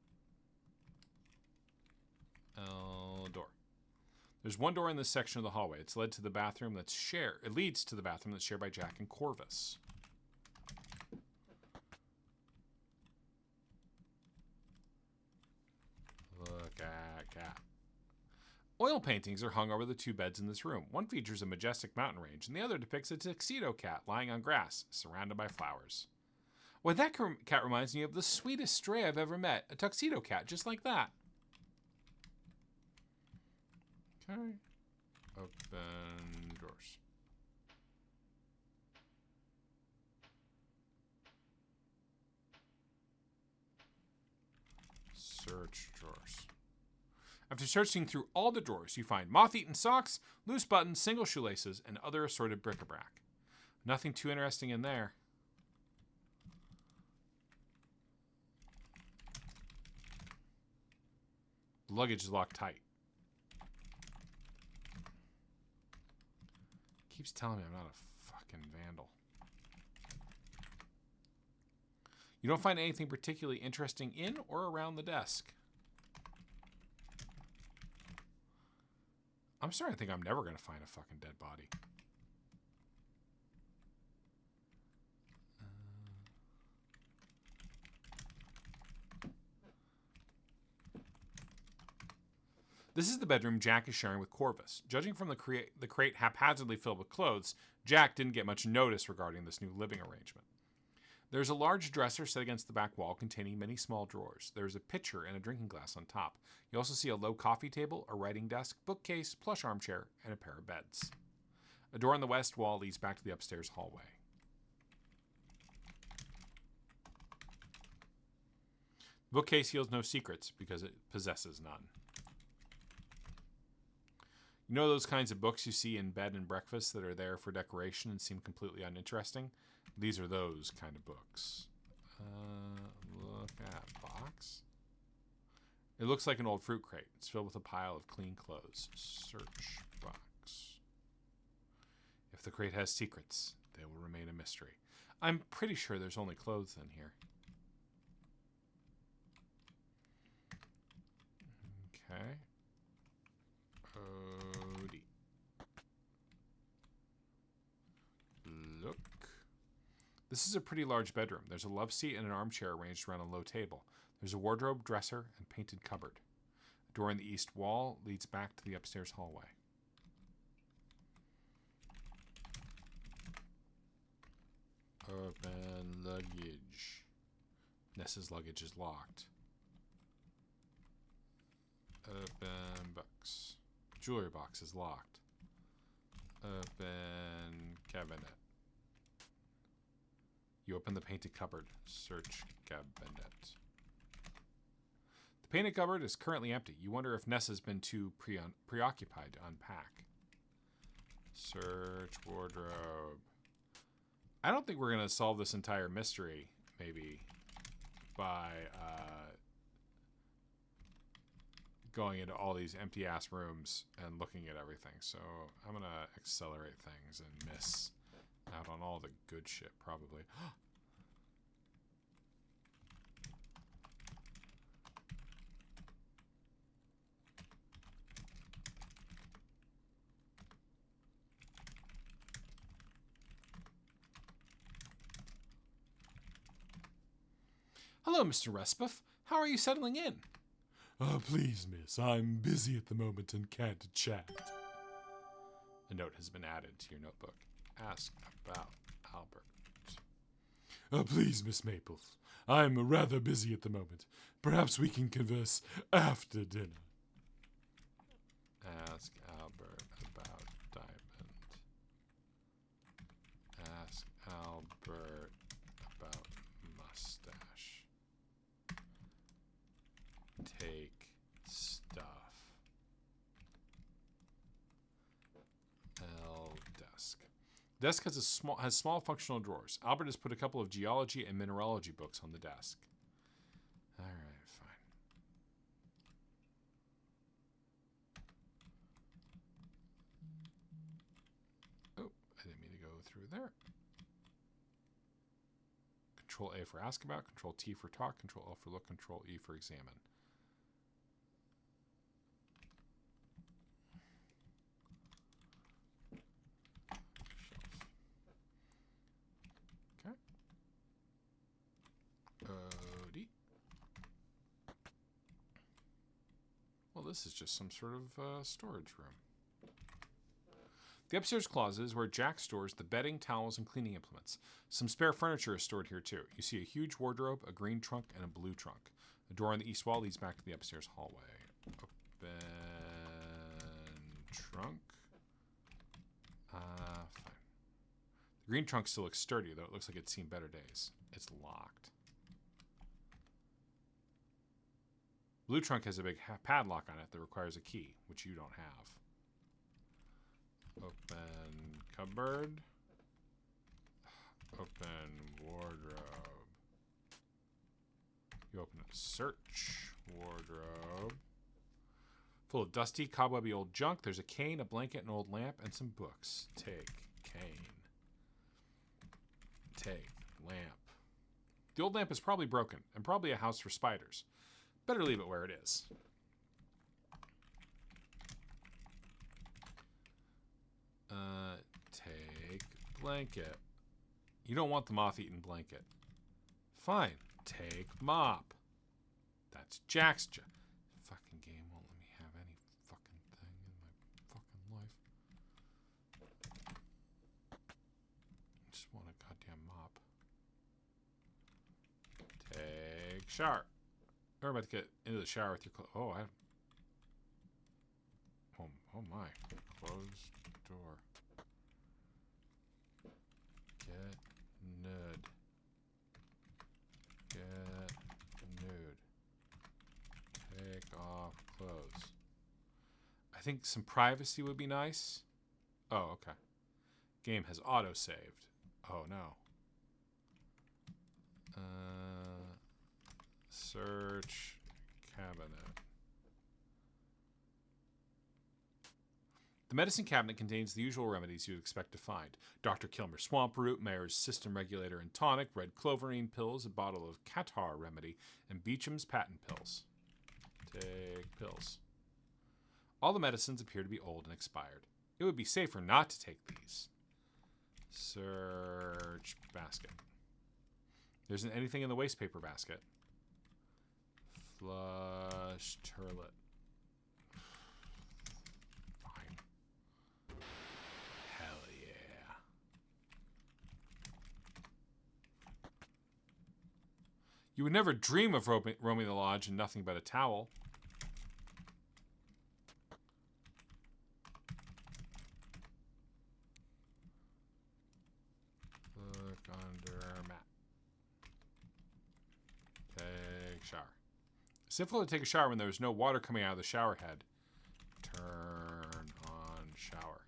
Door. There's one door in this section of the hallway. It's led to the bathroom that's shared. It leads to the bathroom that's shared by Jack and Corvus. Look at cat. Oil paintings are hung over the two beds in this room. One features a majestic mountain range, and the other depicts a tuxedo cat lying on grass, surrounded by flowers. Well, that cat reminds me of the sweetest stray I've ever met. A tuxedo cat, just like that. Okay. Open drawers. Search drawers. After searching through all the drawers, you find moth-eaten socks, loose buttons, single shoelaces, and other assorted bric-a-brac. Nothing too interesting in there. The luggage is locked tight. Keeps telling me I'm not a fucking vandal. You don't find anything particularly interesting in or around the desk. I'm starting to think I'm never going to find a fucking dead body. This is the bedroom Jack is sharing with Corvus. Judging from the crate haphazardly filled with clothes, Jack didn't get much notice regarding this new living arrangement. There's a large dresser set against the back wall containing many small drawers. There's a pitcher and a drinking glass on top. You also see a low coffee table, a writing desk, bookcase, plush armchair, and a pair of beds. A door on the west wall leads back to the upstairs hallway. The bookcase yields no secrets because it possesses none. You know those kinds of books you see in bed and breakfast that are there for decoration and seem completely uninteresting? These are those kind of books. look at box. It looks like an old fruit crate. It's filled with a pile of clean clothes. Search box. If the crate has secrets, they will remain a mystery. I'm pretty sure there's only clothes in here. Okay. Odie. Look. This is a pretty large bedroom. There's a love seat and an armchair arranged around a low table. There's a wardrobe, dresser, and painted cupboard. A door in the east wall leads back to the upstairs hallway. Open luggage. Nessa's luggage is locked. Open box. Jewelry box is locked. Open cabinet. You open the painted cupboard. Search cabinet. The painted cupboard is currently empty. You wonder if Nessa's been too preoccupied to unpack. Search wardrobe. I don't think we're going to solve this entire mystery, maybe, by going into all these empty-ass rooms and looking at everything. So I'm going to accelerate things and miss out on all the good shit, probably. Hello, Mr. Respuff. How are you settling in? Please, miss, I'm busy at the moment and can't chat. A note has been added to your notebook. Ask about Albert. Please, Miss Maple, I'm rather busy at the moment. Perhaps we can converse after dinner. Ask Albert about Diamond. Ask Albert about Mustache. Take stuff. L desk. Desk has small functional drawers. Albert has put a couple of geology and mineralogy books on the desk. All right, fine. Oh, I didn't mean to go through there. Control A for ask about, Control T for talk, Control L for look, Control E for examine. Odie. Well, this is just some sort of storage room. The upstairs closet is where Jack stores the bedding, towels, and cleaning implements. Some spare furniture is stored here, too. You see a huge wardrobe, a green trunk, and a blue trunk. A door on the east wall leads back to the upstairs hallway. Open trunk. Fine. The green trunk still looks sturdy, though it looks like it's seen better days. It's locked. Blue trunk has a big padlock on it that requires a key, which you don't have. Open cupboard. Open wardrobe. You open a search wardrobe. Full of dusty, cobwebby old junk. There's a cane, a blanket, an old lamp, and some books. Take cane. Take lamp. The old lamp is probably broken, and probably a house for spiders. Better leave it where it is. Take blanket. You don't want the moth-eaten blanket. Fine. Take mop. That's Jack's job. Fucking game won't let me have any fucking thing in my fucking life. I just want a goddamn mop. Take shower. We're about to get into the shower with your clothes. Oh, oh my. Closed door. Get nude. Get nude. Take off clothes. I think some privacy would be nice. Oh, okay. Game has auto-saved. Oh, no. Search cabinet. The medicine cabinet contains the usual remedies you'd expect to find. Dr. Kilmer's swamp root, Mayer's system regulator and tonic, red cloverine pills, a bottle of catarrh remedy, and Beecham's patent pills. Take pills. All the medicines appear to be old and expired. It would be safer not to take these. Search basket. There isn't anything in the waste paper basket. Flush turlet. Fine. Hell yeah. You would never dream of roaming the lodge in nothing but a towel. Look under mat. Take shower. It's difficult to take a shower when there's no water coming out of the shower head. Turn on shower.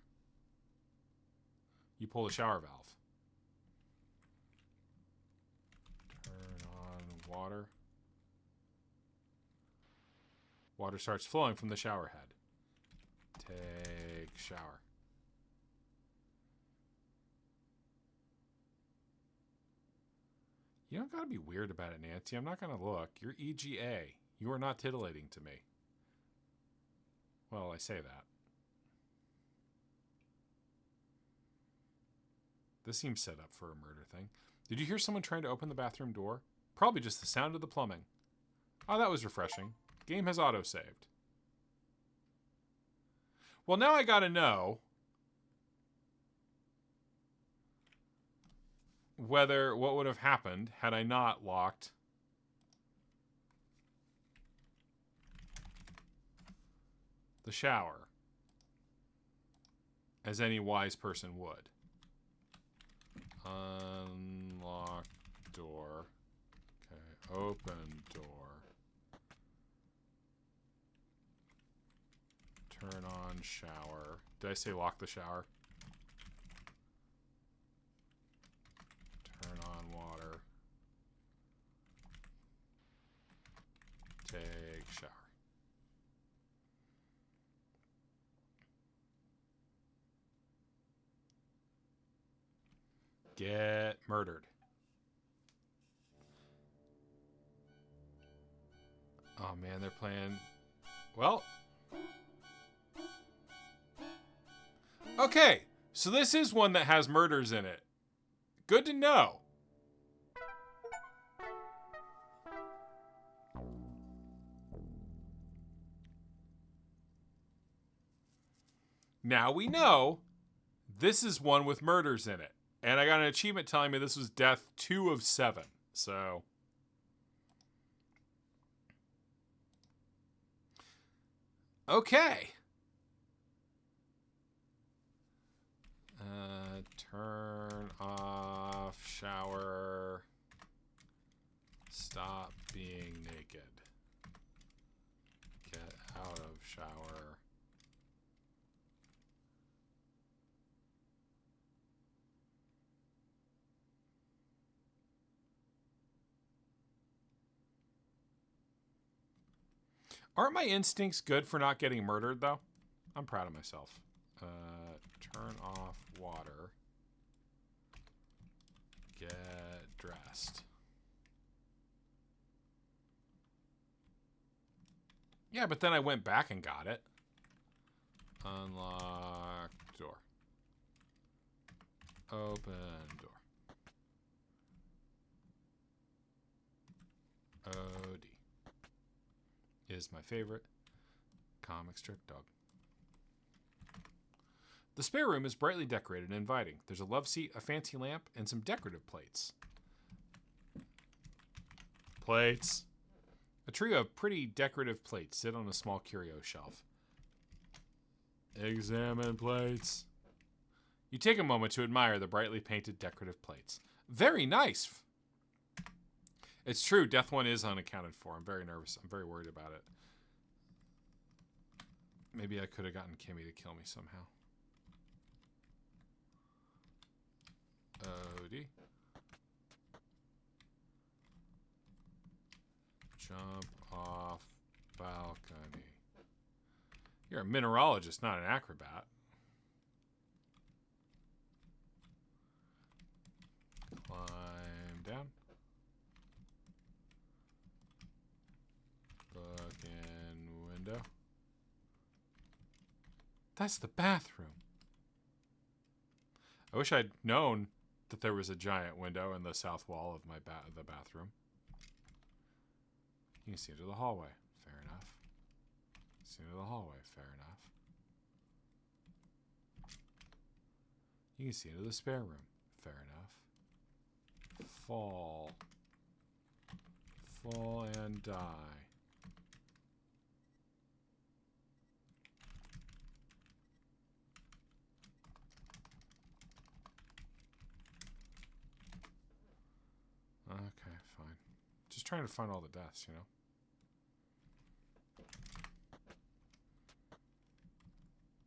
You pull the shower valve. Turn on water. Water starts flowing from the shower head. Take shower. You don't gotta be weird about it, Nancy. I'm not gonna look. You're EGA. You are not titillating to me. Well, I say that. This seems set up for a murder thing. Did you hear someone trying to open the bathroom door? Probably just the sound of the plumbing. Oh, that was refreshing. Game has auto-saved. Well, now I gotta know whether what would have happened had I not locked the shower, as any wise person would. Unlock door. Okay, open door. Turn on shower. Did I say lock the shower? Turn on water. Take shower. Get murdered. Oh man, they're playing. Well. Okay, so this is one that has murders in it. Good to know. Now we know this is one with murders in it. And I got an achievement telling me this was death 2 of 7. So. Okay. Turn off shower. Stop being naked. Get out of shower. Aren't my instincts good for not getting murdered, though? I'm proud of myself. Turn off water. Get dressed. Yeah, but then I went back and got it. Unlock door. Open door. OD. Is my favorite comic strip dog. The spare room is brightly decorated and inviting. There's a love seat, a fancy lamp, and some decorative plates. Plates. A trio of pretty decorative plates sit on a small curio shelf. Examine plates. You take a moment to admire the brightly painted decorative plates. Very nice. It's true, Death 1 is unaccounted for. I'm very nervous. I'm very worried about it. Maybe I could have gotten Kimmy to kill me somehow. OD. Jump off balcony. You're a mineralogist, not an acrobat. Climb down. Look in window. That's the bathroom. I wish I'd known that there was a giant window in the south wall of the bathroom. You can see into the hallway. Fair enough. See into the hallway. Fair enough. You can see into the spare room. Fair enough. Fall. Fall and die. Okay, fine. Just trying to find all the deaths, you know?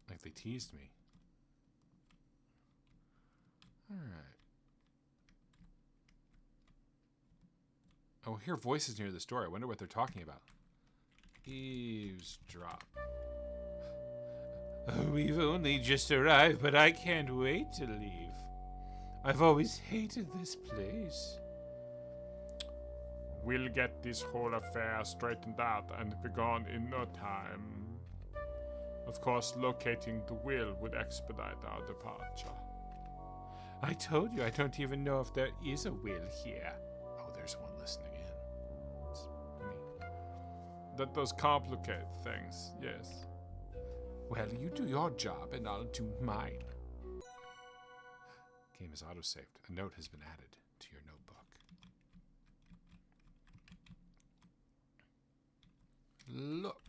Like they teased me. Alright. Oh, I hear voices near this door. I wonder what they're talking about. Eavesdrop. Oh, we've only just arrived, but I can't wait to leave. I've always hated this place. We'll get this whole affair straightened out and be gone in no time. Of course, locating the will would expedite our departure. I told you I don't even know if there is a will here. Oh, there's one listening in. It's me. That does complicate things, yes. Well, you do your job and I'll do mine. Game is autosaved. A note has been added to your notebook. Look.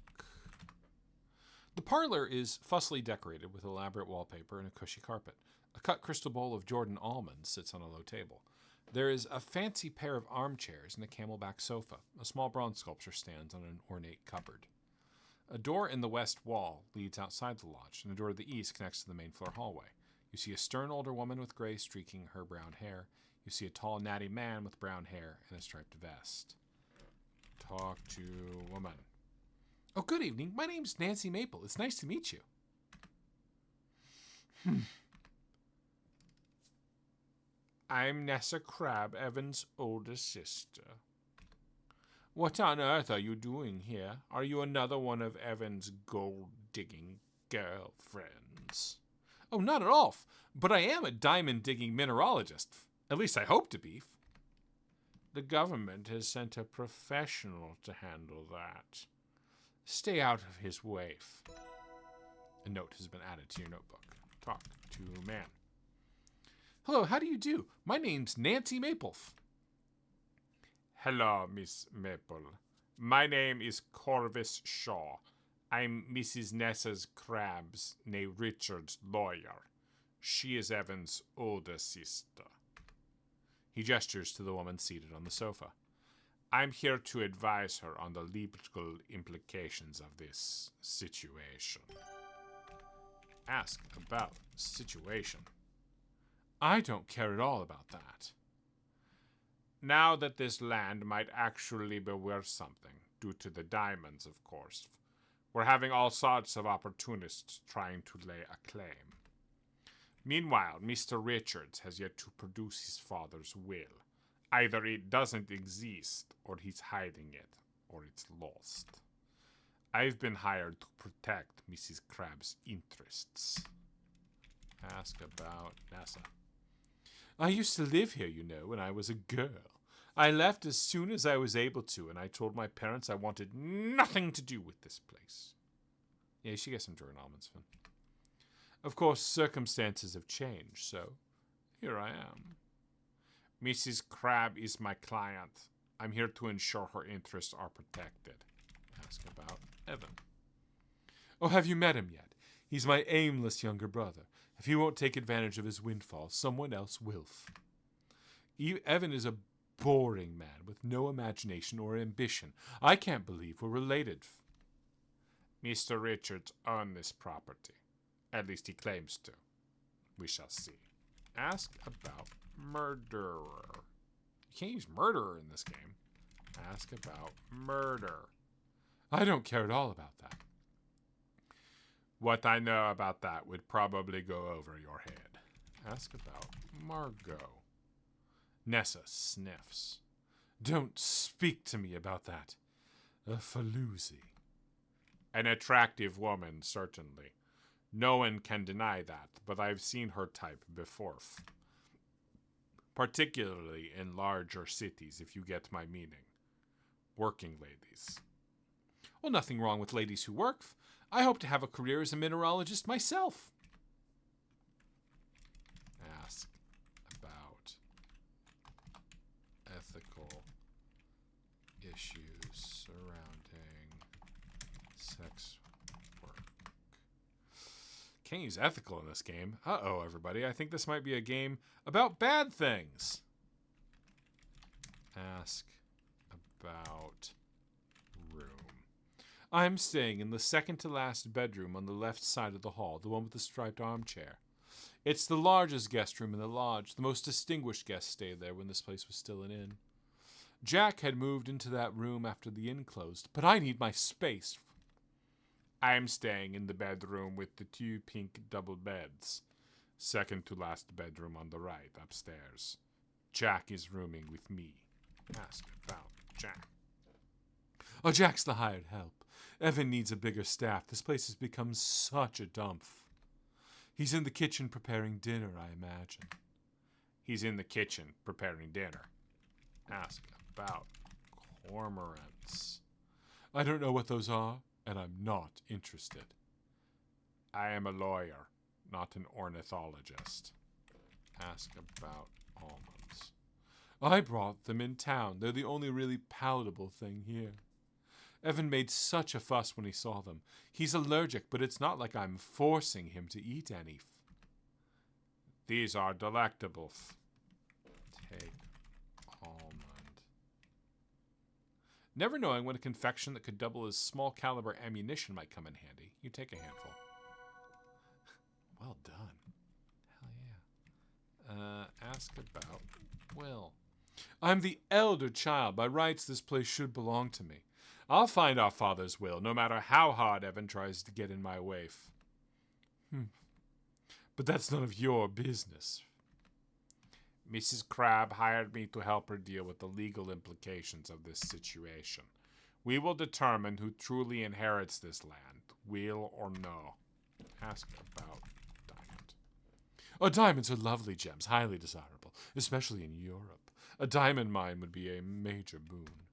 The parlor is fussily decorated with elaborate wallpaper and a cushy carpet. A cut crystal bowl of Jordan almonds sits on a low table. There is a fancy pair of armchairs and a camelback sofa. A small bronze sculpture stands on an ornate cupboard. A door in the west wall leads outside the lodge, and a door to the east connects to the main floor hallway. You see a stern older woman with gray streaking her brown hair. You see a tall, natty man with brown hair and a striped vest. Talk to woman. Oh, good evening. My name's Nancy Maple. It's nice to meet you. I'm Nessa Crab, Evan's older sister. What on earth are you doing here? Are you another one of Evan's gold-digging girlfriends? Oh, not at all. But I am a diamond-digging mineralogist. At least I hope to be. The government has sent a professional to handle that. Stay out of his way. A note has been added to your notebook. Talk to man. Hello, how do you do? My name's Nancy Maple. Hello, Miss Maple. My name is Corvus Shaw. I'm Mrs. Nessa's Crab's, nay Richard's lawyer. She is Evan's older sister. He gestures to the woman seated on the sofa. I'm here to advise her on the legal implications of this situation. Ask about situation. I don't care at all about that. Now that this land might actually be worth something, due to the diamonds, of course, we're having all sorts of opportunists trying to lay a claim. Meanwhile, Mr. Richards has yet to produce his father's will. Either it doesn't exist, or he's hiding it, or it's lost. I've been hired to protect Mrs. Crab's interests. Ask about Nessa. I used to live here, you know, when I was a girl. I left as soon as I was able to, and I told my parents I wanted nothing to do with this place. Yeah, you should get some Jordan almonds, Finn. Of course, circumstances have changed, so here I am. Mrs. Crab is my client. I'm here to ensure her interests are protected. Ask about Evan. Oh, have you met him yet? He's my aimless younger brother. If he won't take advantage of his windfall, someone else will. Evan is a boring man with no imagination or ambition. I can't believe we're related. Mr. Richards owns this property. At least he claims to. We shall see. Ask about murderer. You can't use murderer in this game. Ask about murder. I don't care at all about that. What I know about that would probably go over your head. Ask about Margot. Nessa sniffs. Don't speak to me about that. A Falusi. An attractive woman, certainly. No one can deny that, but I've seen her type before. Particularly in larger cities, if you get my meaning. Working ladies. Well, nothing wrong with ladies who work. I hope to have a career as a mineralogist myself. Ask about ethical issues surrounding sex work. Can't use ethical in this game. Uh-oh, everybody. I think this might be a game about bad things. Ask about room. I'm staying in the second to last bedroom on the left side of the hall, the one with the striped armchair. It's the largest guest room in the lodge. The most distinguished guests stayed there when this place was still an inn. Jack had moved into that room after the inn closed, but I need my space. I'm staying in the bedroom with the 2 pink double beds. Second to last bedroom on the right, upstairs. Jack is rooming with me. Ask about Jack. Oh, Jack's the hired help. Evan needs a bigger staff. This place has become such a dump. He's in the kitchen preparing dinner, I imagine. He's in the kitchen preparing dinner. Ask about cormorants. I don't know what those are, and I'm not interested. I am a lawyer, not an ornithologist. Ask about almonds. I brought them in town. They're the only really palatable thing here. Evan made such a fuss when he saw them. He's allergic, but it's not like I'm forcing him to eat any. These are delectable. Take almond. Never knowing when a confection that could double as small caliber ammunition might come in handy, you take a handful. Well done. Hell yeah. Ask about Will. I'm the elder child. By rights, this place should belong to me. I'll find our father's will, no matter how hard Evan tries to get in my way. But that's none of your business. Mrs. Crabbe hired me to help her deal with the legal implications of this situation. We will determine who truly inherits this land, will or no. Ask about diamond. Oh, diamonds are lovely gems, highly desirable, especially in Europe. A diamond mine would be a major boon.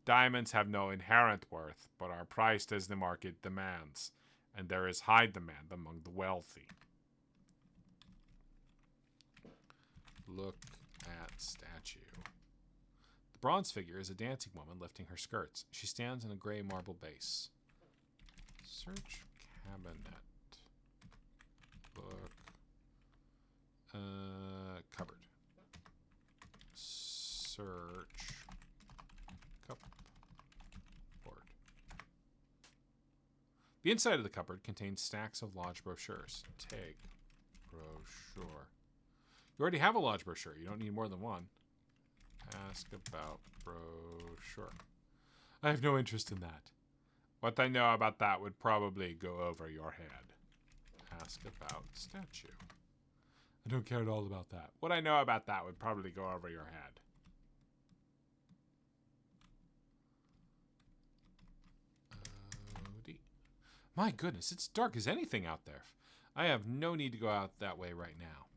Diamonds have no inherent worth, but are priced as the market demands, and there is high demand among the wealthy. Look at statue. The bronze figure is a dancing woman lifting her skirts. She stands in a gray marble base. Search cabinet. Book. Cupboard. Search. Cupboard. The inside of the cupboard contains stacks of lodge brochures. Take brochure. You already have a lodge brochure. You don't need more than one. Ask about brochure. I have no interest in that. What I know about that would probably go over your head. Ask about statue. I don't care at all about that. What I know about that would probably go over your head. My goodness, it's dark as anything out there. I have no need to go out that way right now.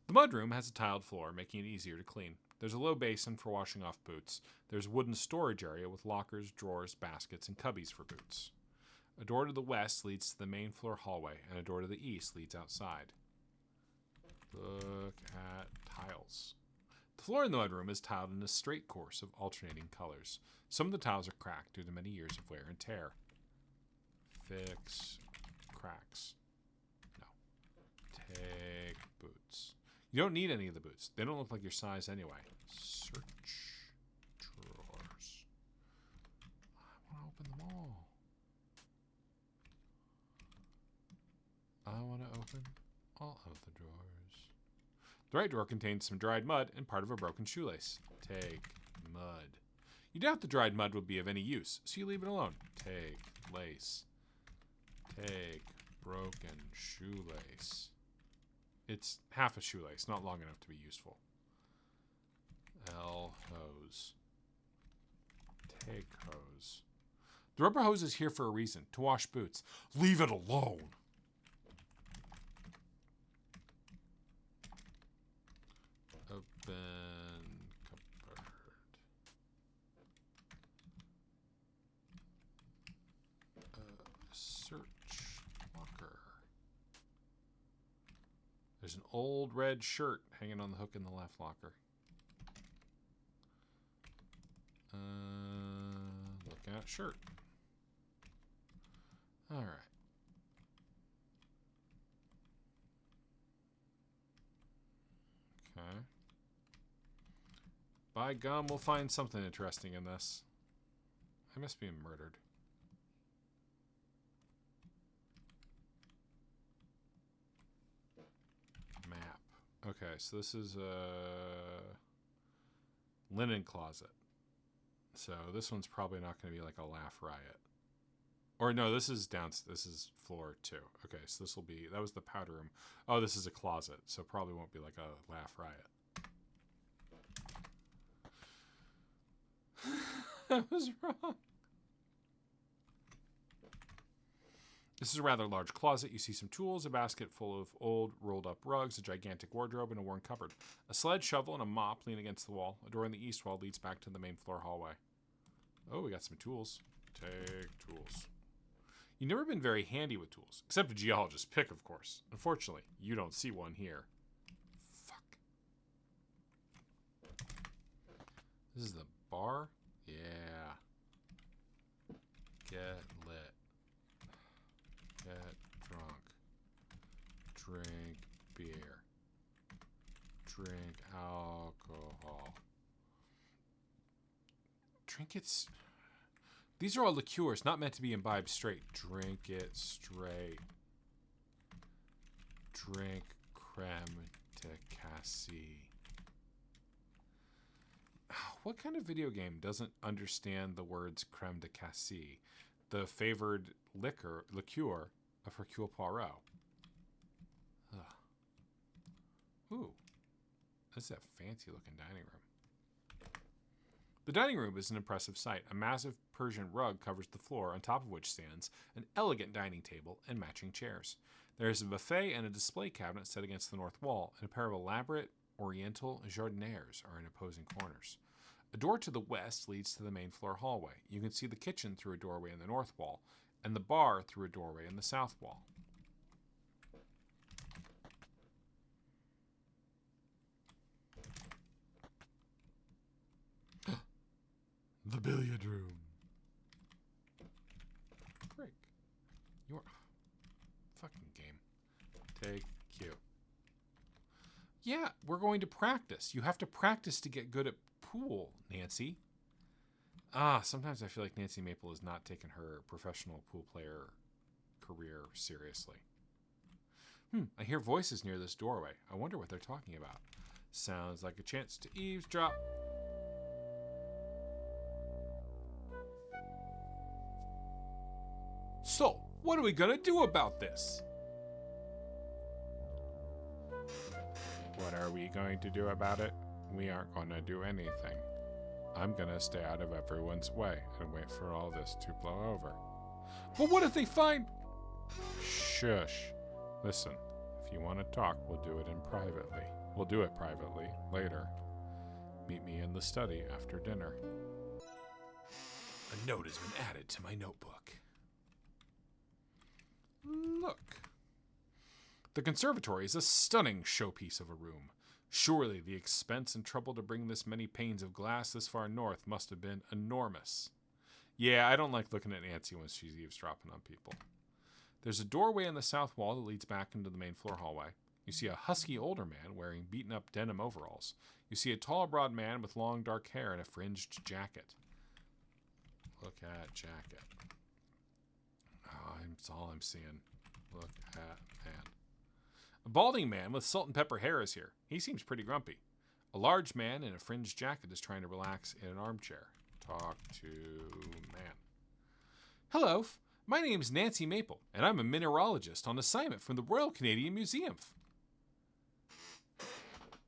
The mudroom has a tiled floor, making it easier to clean. There's a low basin for washing off boots. There's a wooden storage area with lockers, drawers, baskets, and cubbies for boots. A door to the west leads to the main floor hallway, and a door to the east leads outside. Look at tiles. The floor in the mudroom is tiled in a straight course of alternating colors. Some of the tiles are cracked due to many years of wear and tear. Fix cracks. No. Take boots. You don't need any of the boots. They don't look like your size anyway. Search drawers. I want to open them all. I want to open all of the drawers. The right drawer contains some dried mud and part of a broken shoelace. Take mud. You doubt the dried mud would be of any use, so you leave it alone. Take lace. Take broken shoelace. It's half a shoelace, not long enough to be useful. L hose. Take hose. The rubber hose is here for a reason, to wash boots. Leave it alone. Open cupboard. Search locker. There's an old red shirt hanging on the hook in the left locker. Look at shirt. All right. Okay. By gum, we'll find something interesting in this. I must be murdered. Map. Okay, so this is a linen closet. So this one's probably not going to be like a laugh riot. Or no, this is this is floor 2. Okay, so this will be, that was the powder room. Oh, this is a closet, so probably won't be like a laugh riot. I was wrong. This is a rather large closet. You see some tools, a basket full of old rolled up rugs, a gigantic wardrobe, and a worn cupboard. A sled, shovel, and a mop lean against the wall. A door in the east wall leads back to the main floor hallway. Oh, we got some tools. Take tools. You've never been very handy with tools, except a geologist's pick, of course. Unfortunately, you don't see one here. Fuck. This is the bar? Yeah. Get lit. Get drunk. Drink beer. Drink alcohol. Drink it. These are all liqueurs, not meant to be imbibed straight. Drink it straight. Drink creme de cassis. What kind of video game doesn't understand the words creme de cassis, the favored liqueur of Hercule Poirot? Ugh. Ooh, this is a fancy looking dining room. The dining room is an impressive sight. A massive Persian rug covers the floor, on top of which stands an elegant dining table and matching chairs. There is a buffet and a display cabinet set against the north wall, and a pair of elaborate oriental jardinières are in opposing corners. A door to the west leads to the main floor hallway. You can see the kitchen through a doorway in the north wall, and the bar through a doorway in the south wall. The billiard room. Break. Your fucking game. Take Q. Yeah, we're going to practice. You have to practice to get good at pool, Nancy. Sometimes I feel like Nancy Maple is not taking her professional pool player career seriously. I hear voices near this doorway. I wonder what they're talking about. Sounds like a chance to eavesdrop. So, what are we gonna do about this? What are we going to do about it? We aren't gonna do anything. I'm gonna stay out of everyone's way and wait for all this to blow over. But what if they find... Shush. Listen, if you want to talk, we'll do it privately. We'll do it privately later. Meet me in the study after dinner. A note has been added to my notebook. Look. The conservatory is a stunning showpiece of a room. Surely the expense and trouble to bring this many panes of glass this far north must have been enormous. Yeah, I don't like looking at Nancy when she's eavesdropping on people. There's a doorway in the south wall that leads back into the main floor hallway. You see a husky older man wearing beaten-up denim overalls. You see a tall, broad man with long, dark hair and a fringed jacket. Look at jacket. Oh, that's all I'm seeing. Look at man. A balding man with salt and pepper hair is here. He seems pretty grumpy. A large man in a fringed jacket is trying to relax in an armchair. Talk to man. Hello, my name's Nancy Maple, and I'm a mineralogist on assignment from the Royal Canadian Museum.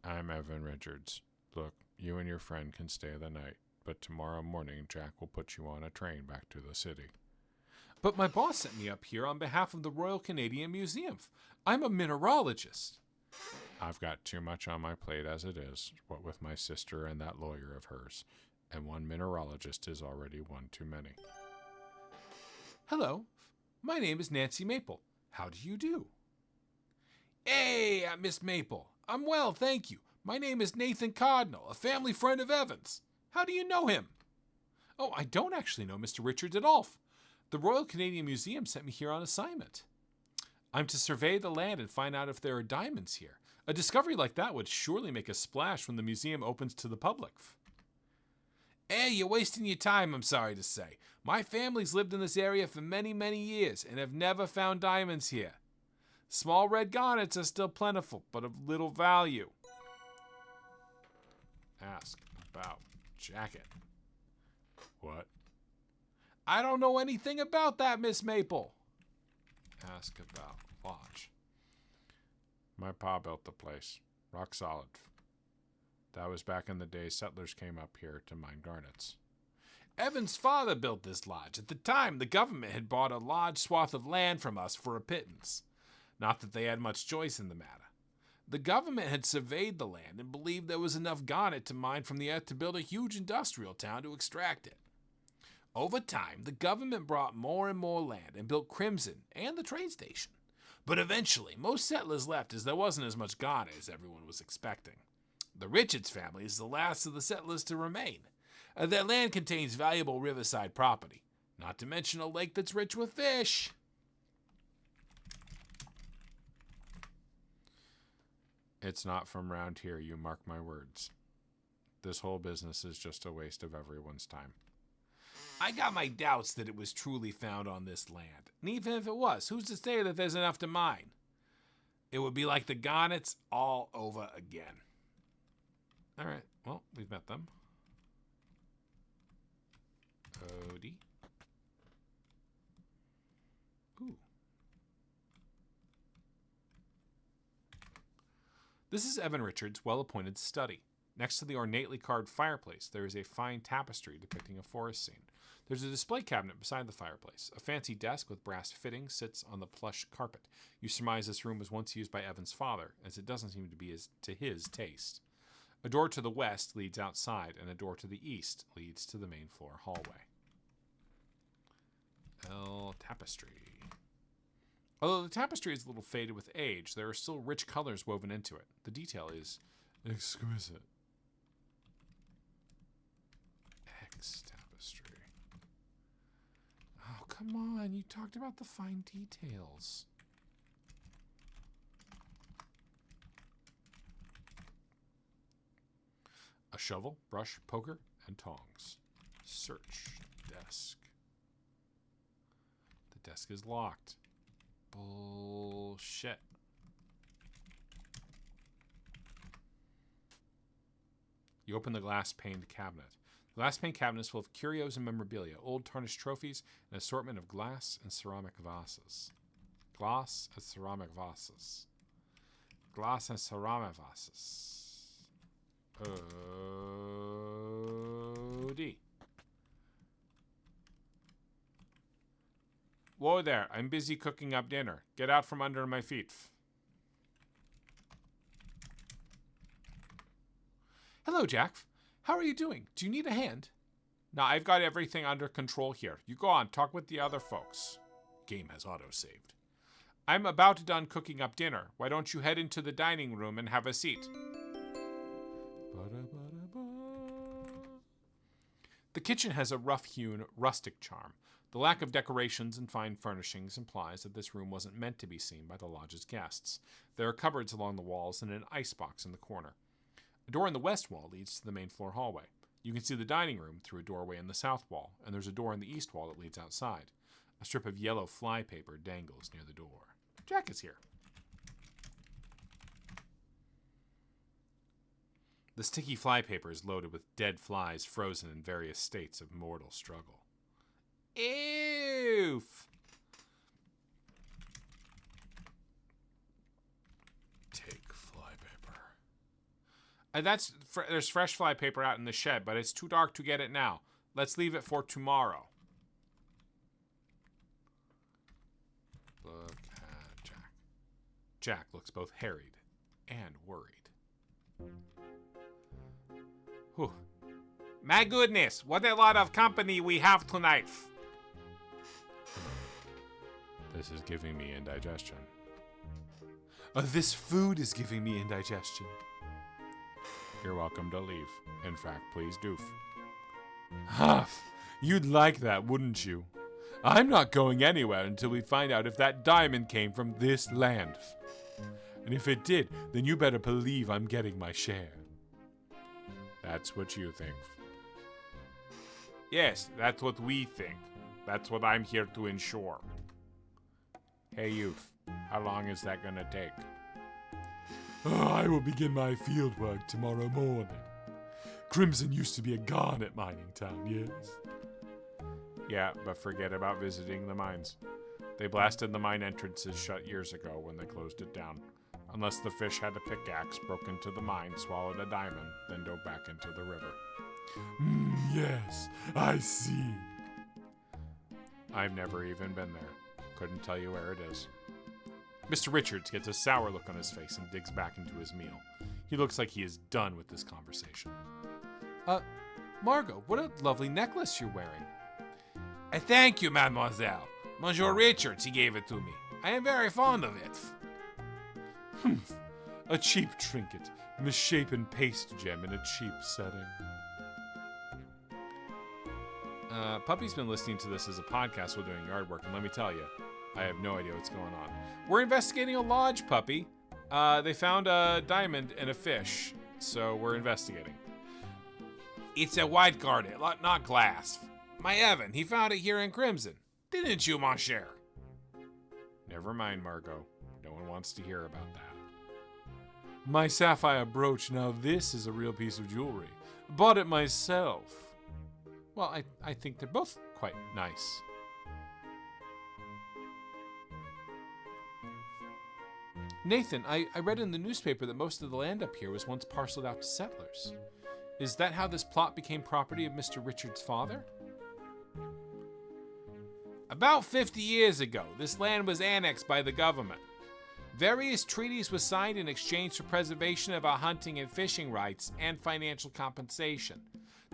I'm Evan Richards. Look, you and your friend can stay the night, but tomorrow morning Jack will put you on a train back to the city. But my boss sent me up here on behalf of the Royal Canadian Museum. I'm a mineralogist. I've got too much on my plate as it is, what with my sister and that lawyer of hers, and one mineralogist is already one too many. Hello, my name is Nancy Maple. How do you do? Hey, Miss Maple. I'm well, thank you. My name is Nathan Cardinal, a family friend of Evan's. How do you know him? Oh, I don't actually know Mr. Richards at all. The Royal Canadian Museum sent me here on assignment. I'm to survey the land and find out if there are diamonds here. A discovery like that would surely make a splash when the museum opens to the public. You're wasting your time, I'm sorry to say. My family's lived in this area for many, many years and have never found diamonds here. Small red garnets are still plentiful, but of little value. Ask about jacket. What? I don't know anything about that, Miss Maple. Ask about lodge. My pa built the place. Rock solid. That was back in the day settlers came up here to mine garnets. Evan's father built this lodge. At the time, the government had bought a large swath of land from us for a pittance. Not that they had much choice in the matter. The government had surveyed the land and believed there was enough garnet to mine from the earth to build a huge industrial town to extract it. Over time, the government brought more and more land and built Crimson and the train station. But eventually, most settlers left as there wasn't as much garnet as everyone was expecting. The Richards family is the last of the settlers to remain. Their land contains valuable riverside property, not to mention a lake that's rich with fish. It's not from round here, you mark my words. This whole business is just a waste of everyone's time. I got my doubts that it was truly found on this land. And even if it was, who's to say that there's enough to mine? It would be like the garnets all over again. All right, well, we've met them. Odie. Ooh. This is Evan Richards' well-appointed study. Next to the ornately carved fireplace, there is a fine tapestry depicting a forest scene. There's a display cabinet beside the fireplace. A fancy desk with brass fittings sits on the plush carpet. You surmise this room was once used by Evan's father, as it doesn't seem to be to his taste. A door to the west leads outside, and a door to the east leads to the main floor hallway. Tapestry. Although the tapestry is a little faded with age, there are still rich colors woven into it. The detail is exquisite. Tapestry. Oh, come on. You talked about the fine details. A shovel, brush, poker, and tongs. Search desk. The desk is locked. Bullshit. You open the glass-paned cabinet. The glass-paned cabinet is full of curios and memorabilia, old tarnished trophies, and an assortment of glass and ceramic vases. Glass and ceramic vases. Glass and ceramic vases. O.D. Whoa there, I'm busy cooking up dinner. Get out from under my feet. Hello, Jack. How are you doing? Do you need a hand? No, I've got everything under control here. You go on, talk with the other folks. Game has auto-saved. I'm about done cooking up dinner. Why don't you head into the dining room and have a seat? The kitchen has a rough-hewn, rustic charm. The lack of decorations and fine furnishings implies that this room wasn't meant to be seen by the lodge's guests. There are cupboards along the walls and an icebox in the corner. A door in the west wall leads to the main floor hallway. You can see the dining room through a doorway in the south wall, and there's a door in the east wall that leads outside. A strip of yellow fly paper dangles near the door. Jack is here. The sticky flypaper is loaded with dead flies frozen in various states of mortal struggle. Oof! Take flypaper. There's fresh flypaper out in the shed, but it's too dark to get it now. Let's leave it for tomorrow. Look at Jack. Jack looks both harried and worried. Whew. My goodness, what a lot of company we have tonight. This is giving me indigestion. This food is giving me indigestion. You're welcome to leave. In fact, please do. Huff, you'd like that, wouldn't you? I'm not going anywhere until we find out if that diamond came from this land. And if it did, then you better believe I'm getting my share. That's what you think. Yes, that's what we think. That's what I'm here to ensure. Hey, youth, how long is that gonna take? I will begin my field work tomorrow morning. Crimson used to be a garnet mining town, yes? Yeah, but forget about visiting the mines. They blasted the mine entrances shut years ago when they closed it down. Unless the fish had a pickaxe, broke into the mine, swallowed a diamond, then dove back into the river. Yes, I see. I've never even been there. Couldn't tell you where it is. Mr. Richards gets a sour look on his face and digs back into his meal. He looks like he is done with this conversation. Margot, what a lovely necklace you're wearing. Thank you, mademoiselle. Monsieur Richards, he gave it to me. I am very fond of it. Humph. A cheap trinket, misshapen paste gem in a cheap setting. Puppy's been listening to this as a podcast while doing yard work, and let me tell you, I have no idea what's going on. We're investigating a lodge, Puppy. They found a diamond and a fish, so we're investigating. It's a white garnet, not glass. My Evan, he found it here in Crimson. Didn't you, mon cher? Never mind, Margot. No one wants to hear about that. My sapphire brooch, now this is a real piece of jewelry. Bought it myself. Well, I think they're both quite nice. Nathan, I read in the newspaper that most of the land up here was once parceled out to settlers. Is that how this plot became property of Mr. Richards' father? About 50 years ago, this land was annexed by the government. Various treaties were signed in exchange for preservation of our hunting and fishing rights and financial compensation.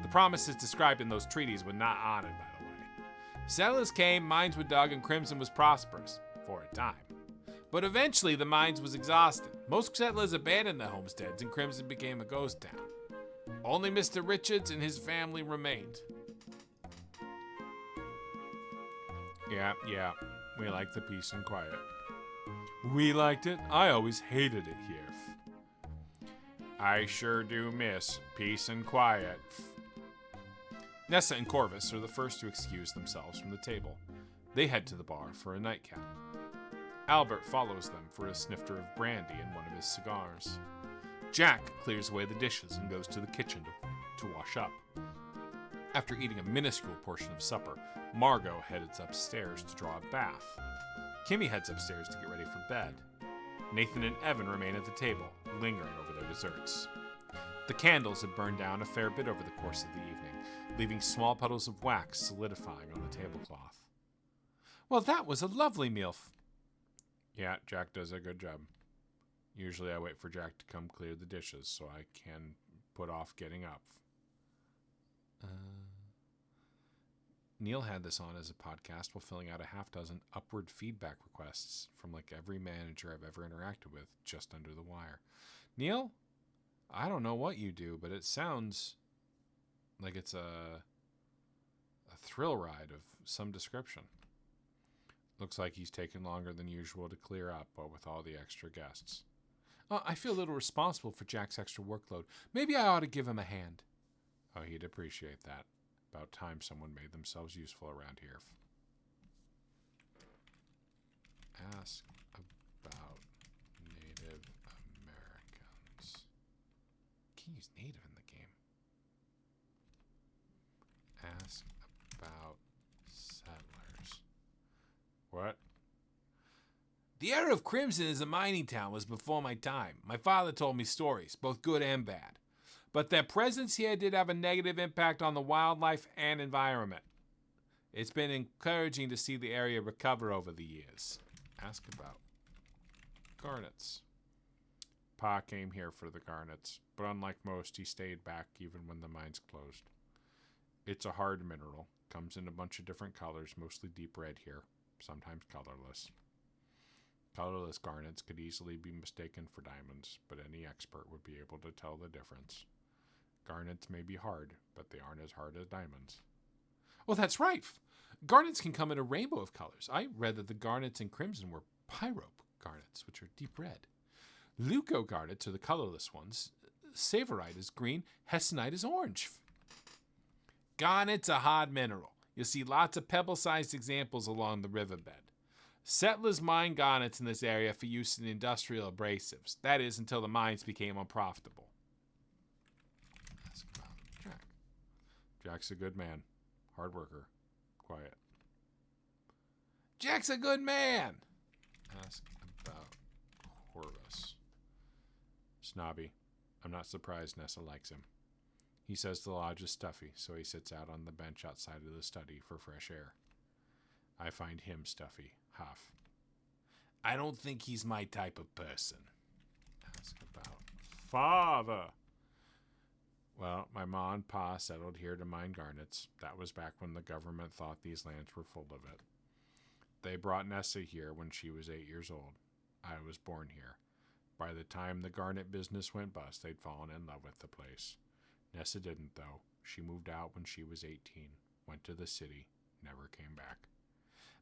The promises described in those treaties were not honored, by the way. Settlers came, mines were dug, and Crimson was prosperous, for a time. But eventually the mines was exhausted. Most settlers abandoned their homesteads and Crimson became a ghost town. Only Mr. Richards and his family remained. Yeah, we like the peace and quiet. We liked it. I always hated it here. I sure do miss peace and quiet. Nessa and Corvus are the first to excuse themselves from the table. They head to the bar for a nightcap. Albert follows them for a snifter of brandy and one of his cigars. Jack clears away the dishes and goes to the kitchen to wash up. After eating a minuscule portion of supper, Margot heads upstairs to draw a bath. Kimmy heads upstairs to get ready for bed. Nathan and Evan remain at the table, lingering over their desserts. The candles had burned down a fair bit over the course of the evening, leaving small puddles of wax solidifying on the tablecloth. Well, that was a lovely meal. Yeah, Jack does a good job. Usually I wait for Jack to come clear the dishes so I can put off getting up. Neil had this on as a podcast while filling out a half-dozen upward feedback requests from like every manager I've ever interacted with just under the wire. Neil, I don't know what you do, but it sounds like it's a thrill ride of some description. Looks like he's taken longer than usual to clear up, but with all the extra guests. I feel a little responsible for Jack's extra workload. Maybe I ought to give him a hand. Oh, he'd appreciate that. About time someone made themselves useful around here. Ask about Native Americans. Can you use native in the game? Ask about settlers. What? The era of Crimson as a mining town was before my time. My father told me stories, both good and bad. But their presence here did have a negative impact on the wildlife and environment. It's been encouraging to see the area recover over the years. Ask about garnets. Pa came here for the garnets, but unlike most, he stayed back even when the mines closed. It's a hard mineral. Comes in a bunch of different colors, mostly deep red here, sometimes colorless. Colorless garnets could easily be mistaken for diamonds, but any expert would be able to tell the difference. Garnets may be hard, but they aren't as hard as diamonds. Well, that's right. Garnets can come in a rainbow of colors. I read that the garnets in Crimson were pyrope garnets, which are deep red. Leuco garnets are the colorless ones. Savorite is green. Hessonite is orange. Garnet's a hard mineral. You'll see lots of pebble-sized examples along the riverbed. Settlers mined garnets in this area for use in industrial abrasives. That is, until the mines became unprofitable. Ask about Jack. Jack's a good man. Hard worker. Quiet. Jack's a good man. Ask about Corvus. Snobby. I'm not surprised Nessa likes him. He says the lodge is stuffy, so he sits out on the bench outside of the study for fresh air. I find him stuffy. Half. I don't think he's my type of person. Ask about father. Well, my ma and pa settled here to mine garnets. That was back when the government thought these lands were full of it. They brought Nessa here when she was 8 years old. I was born here. By the time the garnet business went bust, they'd fallen in love with the place. Nessa didn't, though. She moved out when she was 18, went to the city, never came back.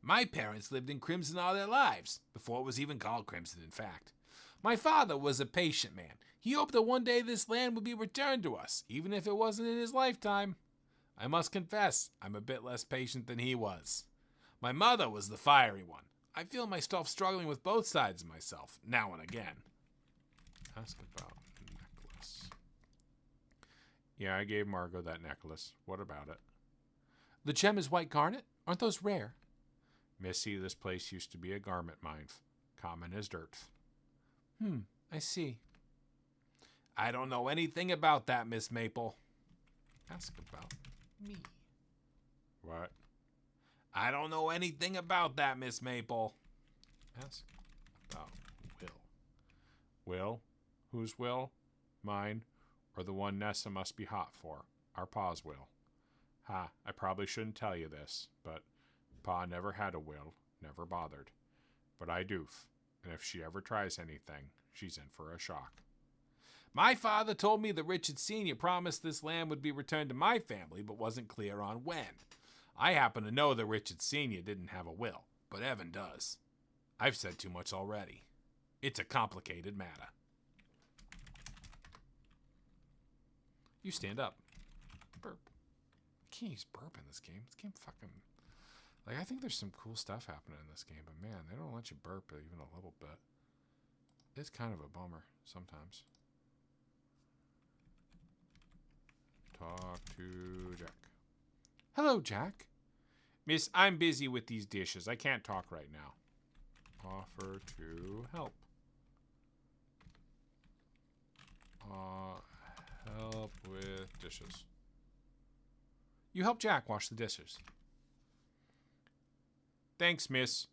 My parents lived in Crimson all their lives, before it was even called Crimson, in fact. My father was a patient man. He hoped that one day this land would be returned to us, even if it wasn't in his lifetime. I must confess, I'm a bit less patient than he was. My mother was the fiery one. I feel myself struggling with both sides of myself, now and again. Ask about necklace. Yeah, I gave Margot that necklace. What about it? The gem is white garnet? Aren't those rare? Missy, this place used to be a garment mine. Common as dirt. I see. I don't know anything about that, Miss Maple. Ask about me. What? I don't know anything about that, Miss Maple. Ask about Will. Will? Whose Will? Mine, or the one Nessa must be hot for? Our pa's Will. Ha, I probably shouldn't tell you this, but Pa never had a will, never bothered. But I doof, and if she ever tries anything, she's in for a shock. My father told me that Richard Sr. promised this land would be returned to my family, but wasn't clear on when. I happen to know that Richard Sr. didn't have a will, but Evan does. I've said too much already. It's a complicated matter. You stand up. Burp. I can't use burp in this game. This game fucking... Like, I think there's some cool stuff happening in this game, but man, they don't let you burp even a little bit. It's kind of a bummer sometimes. Talk to Jack. Hello, Jack. Miss, I'm busy with these dishes. I can't talk right now. Offer to help. Help with dishes. You help Jack wash the dishes. Thanks, miss.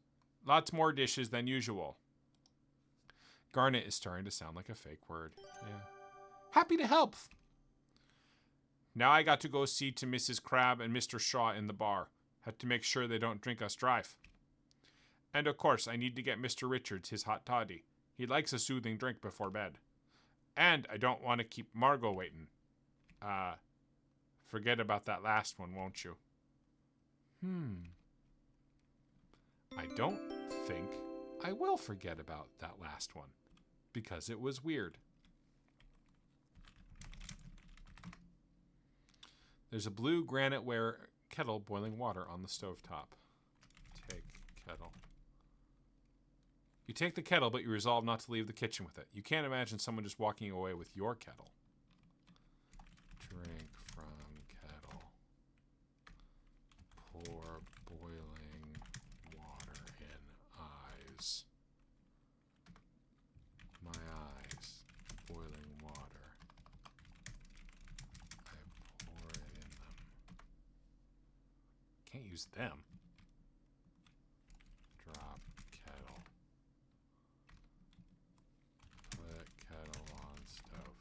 Lots more dishes than usual. Garnet is starting to sound like a fake word. Yeah. Happy to help. Now I got to go see to Mrs. Crabbe and Mr. Shaw in the bar. Had to make sure they don't drink us dry. And of course, I need to get Mr. Richards his hot toddy. He likes a soothing drink before bed. And I don't want to keep Margot waiting. Forget about that last one, won't you? I don't think I will forget about that last one, because it was weird. There's a blue graniteware kettle boiling water on the stovetop. Take kettle. You take the kettle, but you resolve not to leave the kitchen with it. You can't imagine someone just walking away with your kettle. Drink from kettle. Pour boiling water in eyes. My eyes. Boiling water. I pour it in them. Can't use them. Drop kettle. Put kettle on stove.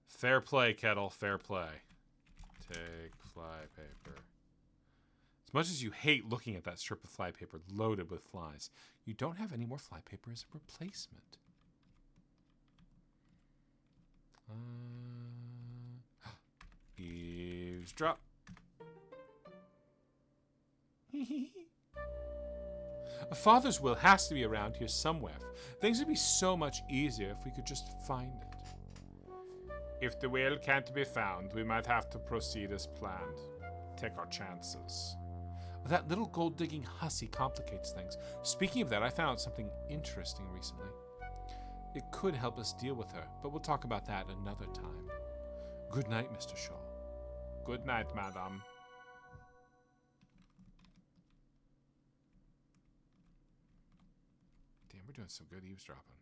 Fair play, kettle. Fair play. Take fly paper. As much as you hate looking at that strip of fly paper loaded with flies, you don't have any more fly paper as a replacement. Eavesdrop. A father's will has to be around here somewhere. Things would be so much easier if we could just find it. If the will can't be found, we might have to proceed as planned. Take our chances. That little gold-digging hussy complicates things. Speaking of that, I found out something interesting recently. It could help us deal with her, but we'll talk about that another time. Good night, Mr. Shaw. Good night, madam. Damn, we're doing some good eavesdropping.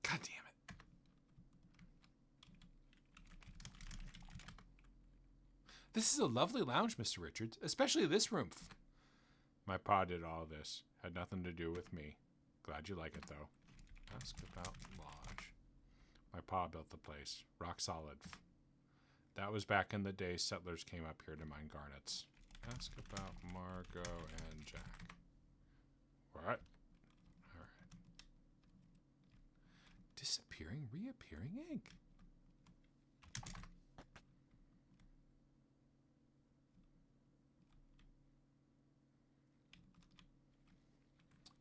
God damn it. This is a lovely lounge, Mr. Richards, especially this room. My pa did all this. Had nothing to do with me. Glad you like it, though. Ask about lodge. My pa built the place. Rock solid. That was back in the day settlers came up here to mine garnets. Ask about Margot and Jack. What? All right. Disappearing, reappearing egg.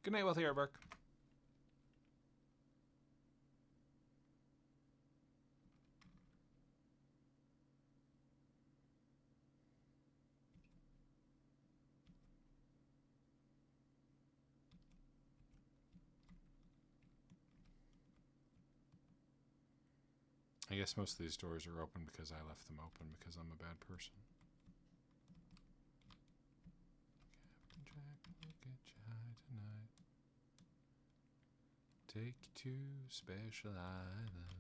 Good night, Wealthy Aardvark. I guess most of these doors are open because I left them open because I'm a bad person. Captain Jack, look at you high tonight. Take you to Special Island.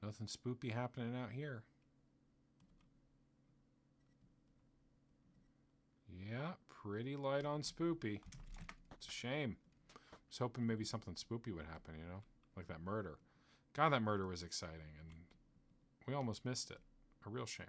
Nothing spoopy happening out here. Yeah, pretty light on spoopy. It's a shame. I was hoping maybe something spoopy would happen, you know? Like that murder. God, that murder was exciting, and we almost missed it. A real shame.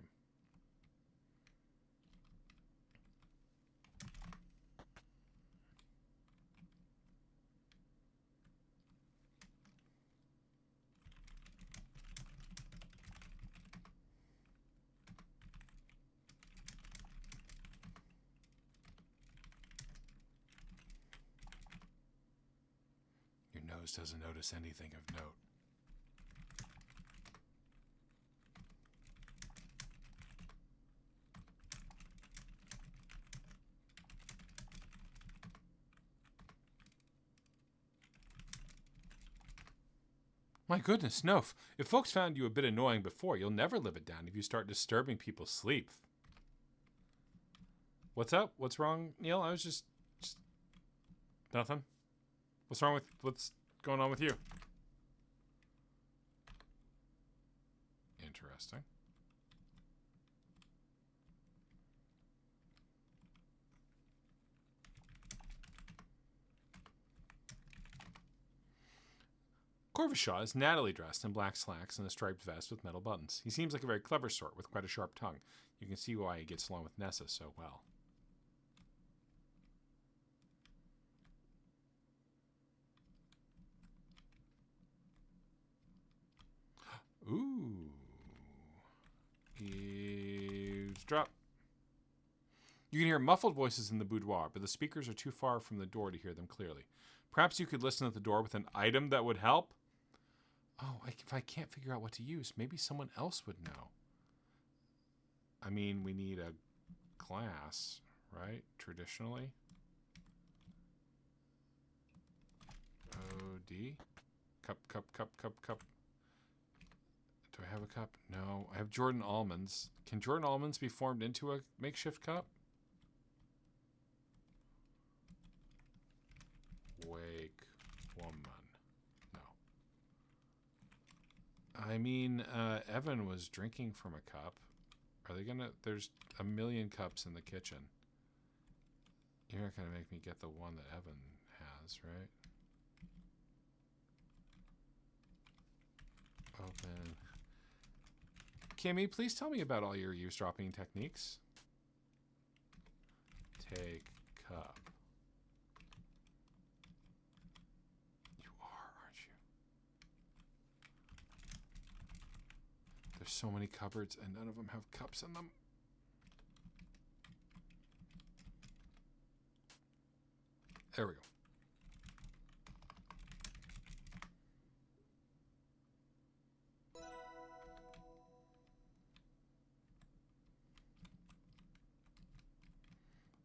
Your nose doesn't notice anything of note. My goodness, no. If folks found you a bit annoying before, you'll never live it down if you start disturbing people's sleep. What's up? What's wrong, Neil? I was just nothing. What's going on with you? Interesting. Corvishaw is nattily dressed in black slacks and a striped vest with metal buttons. He seems like a very clever sort with quite a sharp tongue. You can see why he gets along with Nessa so well. Ooh. Eavesdrop. You can hear muffled voices in the boudoir, but the speakers are too far from the door to hear them clearly. Perhaps you could listen at the door with an item that would help? Oh, if I can't figure out what to use, maybe someone else would know. I mean, we need a glass, right? Traditionally. O-D. Cup. Do I have a cup? No. I have Jordan almonds. Can Jordan almonds be formed into a makeshift cup? Wake woman. No. I mean, Evan was drinking from a cup. Are they gonna... There's a million cups in the kitchen. You're not gonna make me get the one that Evan has, right? Open. Kimmy, please tell me about all your eavesdropping techniques. Take cup. You are, aren't you? There's so many cupboards and none of them have cups in them. There we go.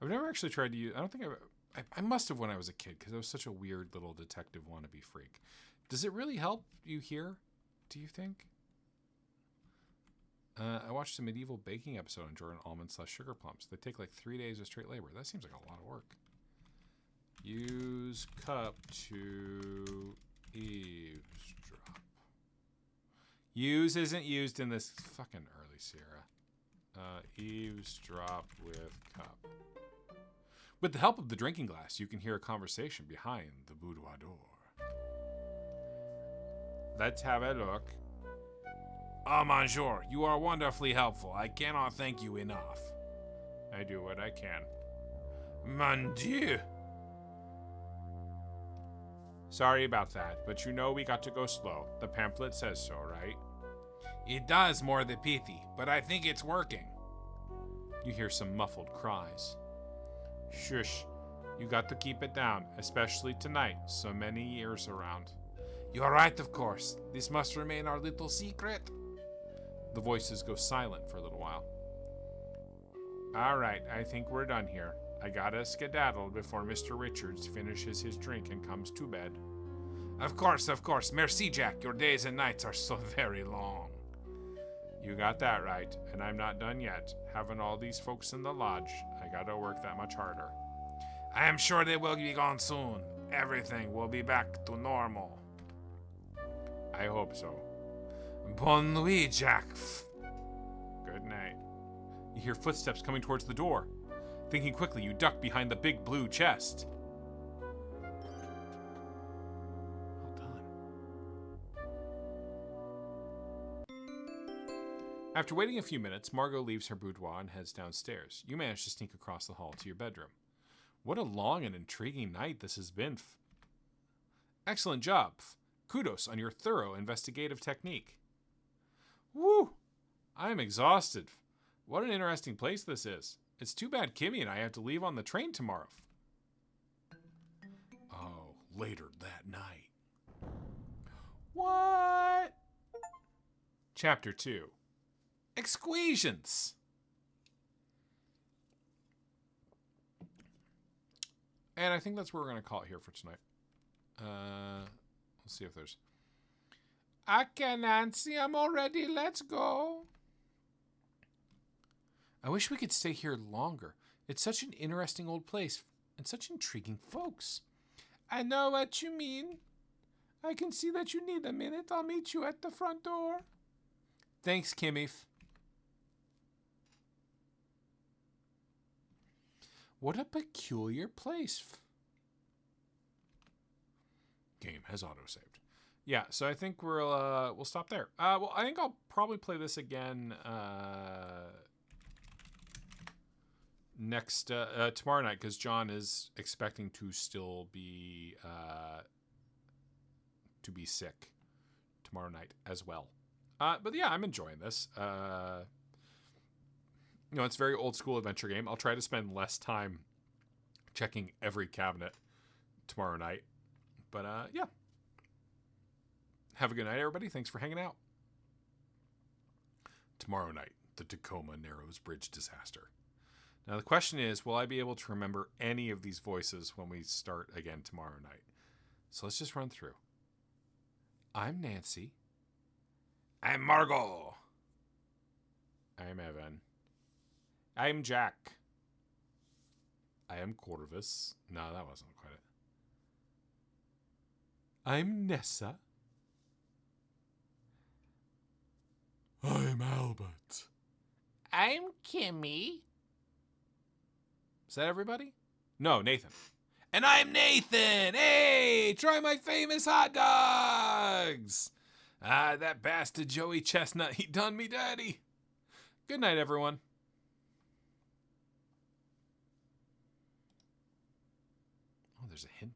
I've never actually tried to use... I don't think I must have when I was a kid, because I was such a weird little detective wannabe freak. Does it really help you here, do you think? I watched a medieval baking episode on Jordan almonds / sugar plums. They take like 3 days of straight labor. That seems like a lot of work. Use cup to eavesdrop. Use isn't used in this fucking early Sierra. Eavesdrop with cup. With the help of the drinking glass, you can hear a conversation behind the boudoir door. Let's have a look. Ah, monsieur, you are wonderfully helpful. I cannot thank you enough. I do what I can. Mon Dieu. Sorry about that, but you know we got to go slow. The pamphlet says so, right? It does, more the pity, but I think it's working. You hear some muffled cries. Shush. You got to keep it down, especially tonight, so many years around. You're right, of course. This must remain our little secret. The voices go silent for a little while. All right, I think we're done here. I gotta skedaddle before Mr. Richards finishes his drink and comes to bed. Of course. Merci, Jack. Your days and nights are so very long. You got that right, and I'm not done yet. Having all these folks in the lodge, I gotta work that much harder. I am sure they will be gone soon. Everything will be back to normal. I hope so. Bonne nuit, Jack. Good night. You hear footsteps coming towards the door. Thinking quickly, you duck behind the big blue chest. Well done. After waiting a few minutes, Margot leaves her boudoir and heads downstairs. You manage to sneak across the hall to your bedroom. What a long and intriguing night this has been. Excellent job. Kudos on your thorough investigative technique. Woo! I am exhausted. What an interesting place this is. It's too bad Kimmy and I have to leave on the train tomorrow. Oh, later that night. What? Chapter 2. Exquesions. And I think that's where we're going to call it here for tonight. Let's see if there's... Okay, Nancy, I'm all ready. Let's go. I wish we could stay here longer. It's such an interesting old place and such intriguing folks. I know what you mean. I can see that you need a minute. I'll meet you at the front door. Thanks, Kimmy. What a peculiar place. Game has autosaved. Yeah, so I think we'll stop there. Well, I think I'll probably play this again next tomorrow night because John is expecting to still be sick tomorrow night as well. But yeah, I'm enjoying this. It's a very old school adventure game. I'll try to spend less time checking every cabinet tomorrow night. But yeah. Have a good night, everybody. Thanks for hanging out. Tomorrow night, the Tacoma Narrows Bridge disaster. Now, the question is, will I be able to remember any of these voices when we start again tomorrow night? So let's just run through. I'm Nancy. I'm Margot. I'm Evan. I'm Jack. I am Corvus. No, that wasn't quite it. I'm Nessa. I'm Albert. I'm Kimmy. Is that everybody? No, Nathan. And I'm Nathan! Hey, try my famous hot dogs! That bastard Joey Chestnut, he done me dirty. Good night, everyone. Oh, there's a hint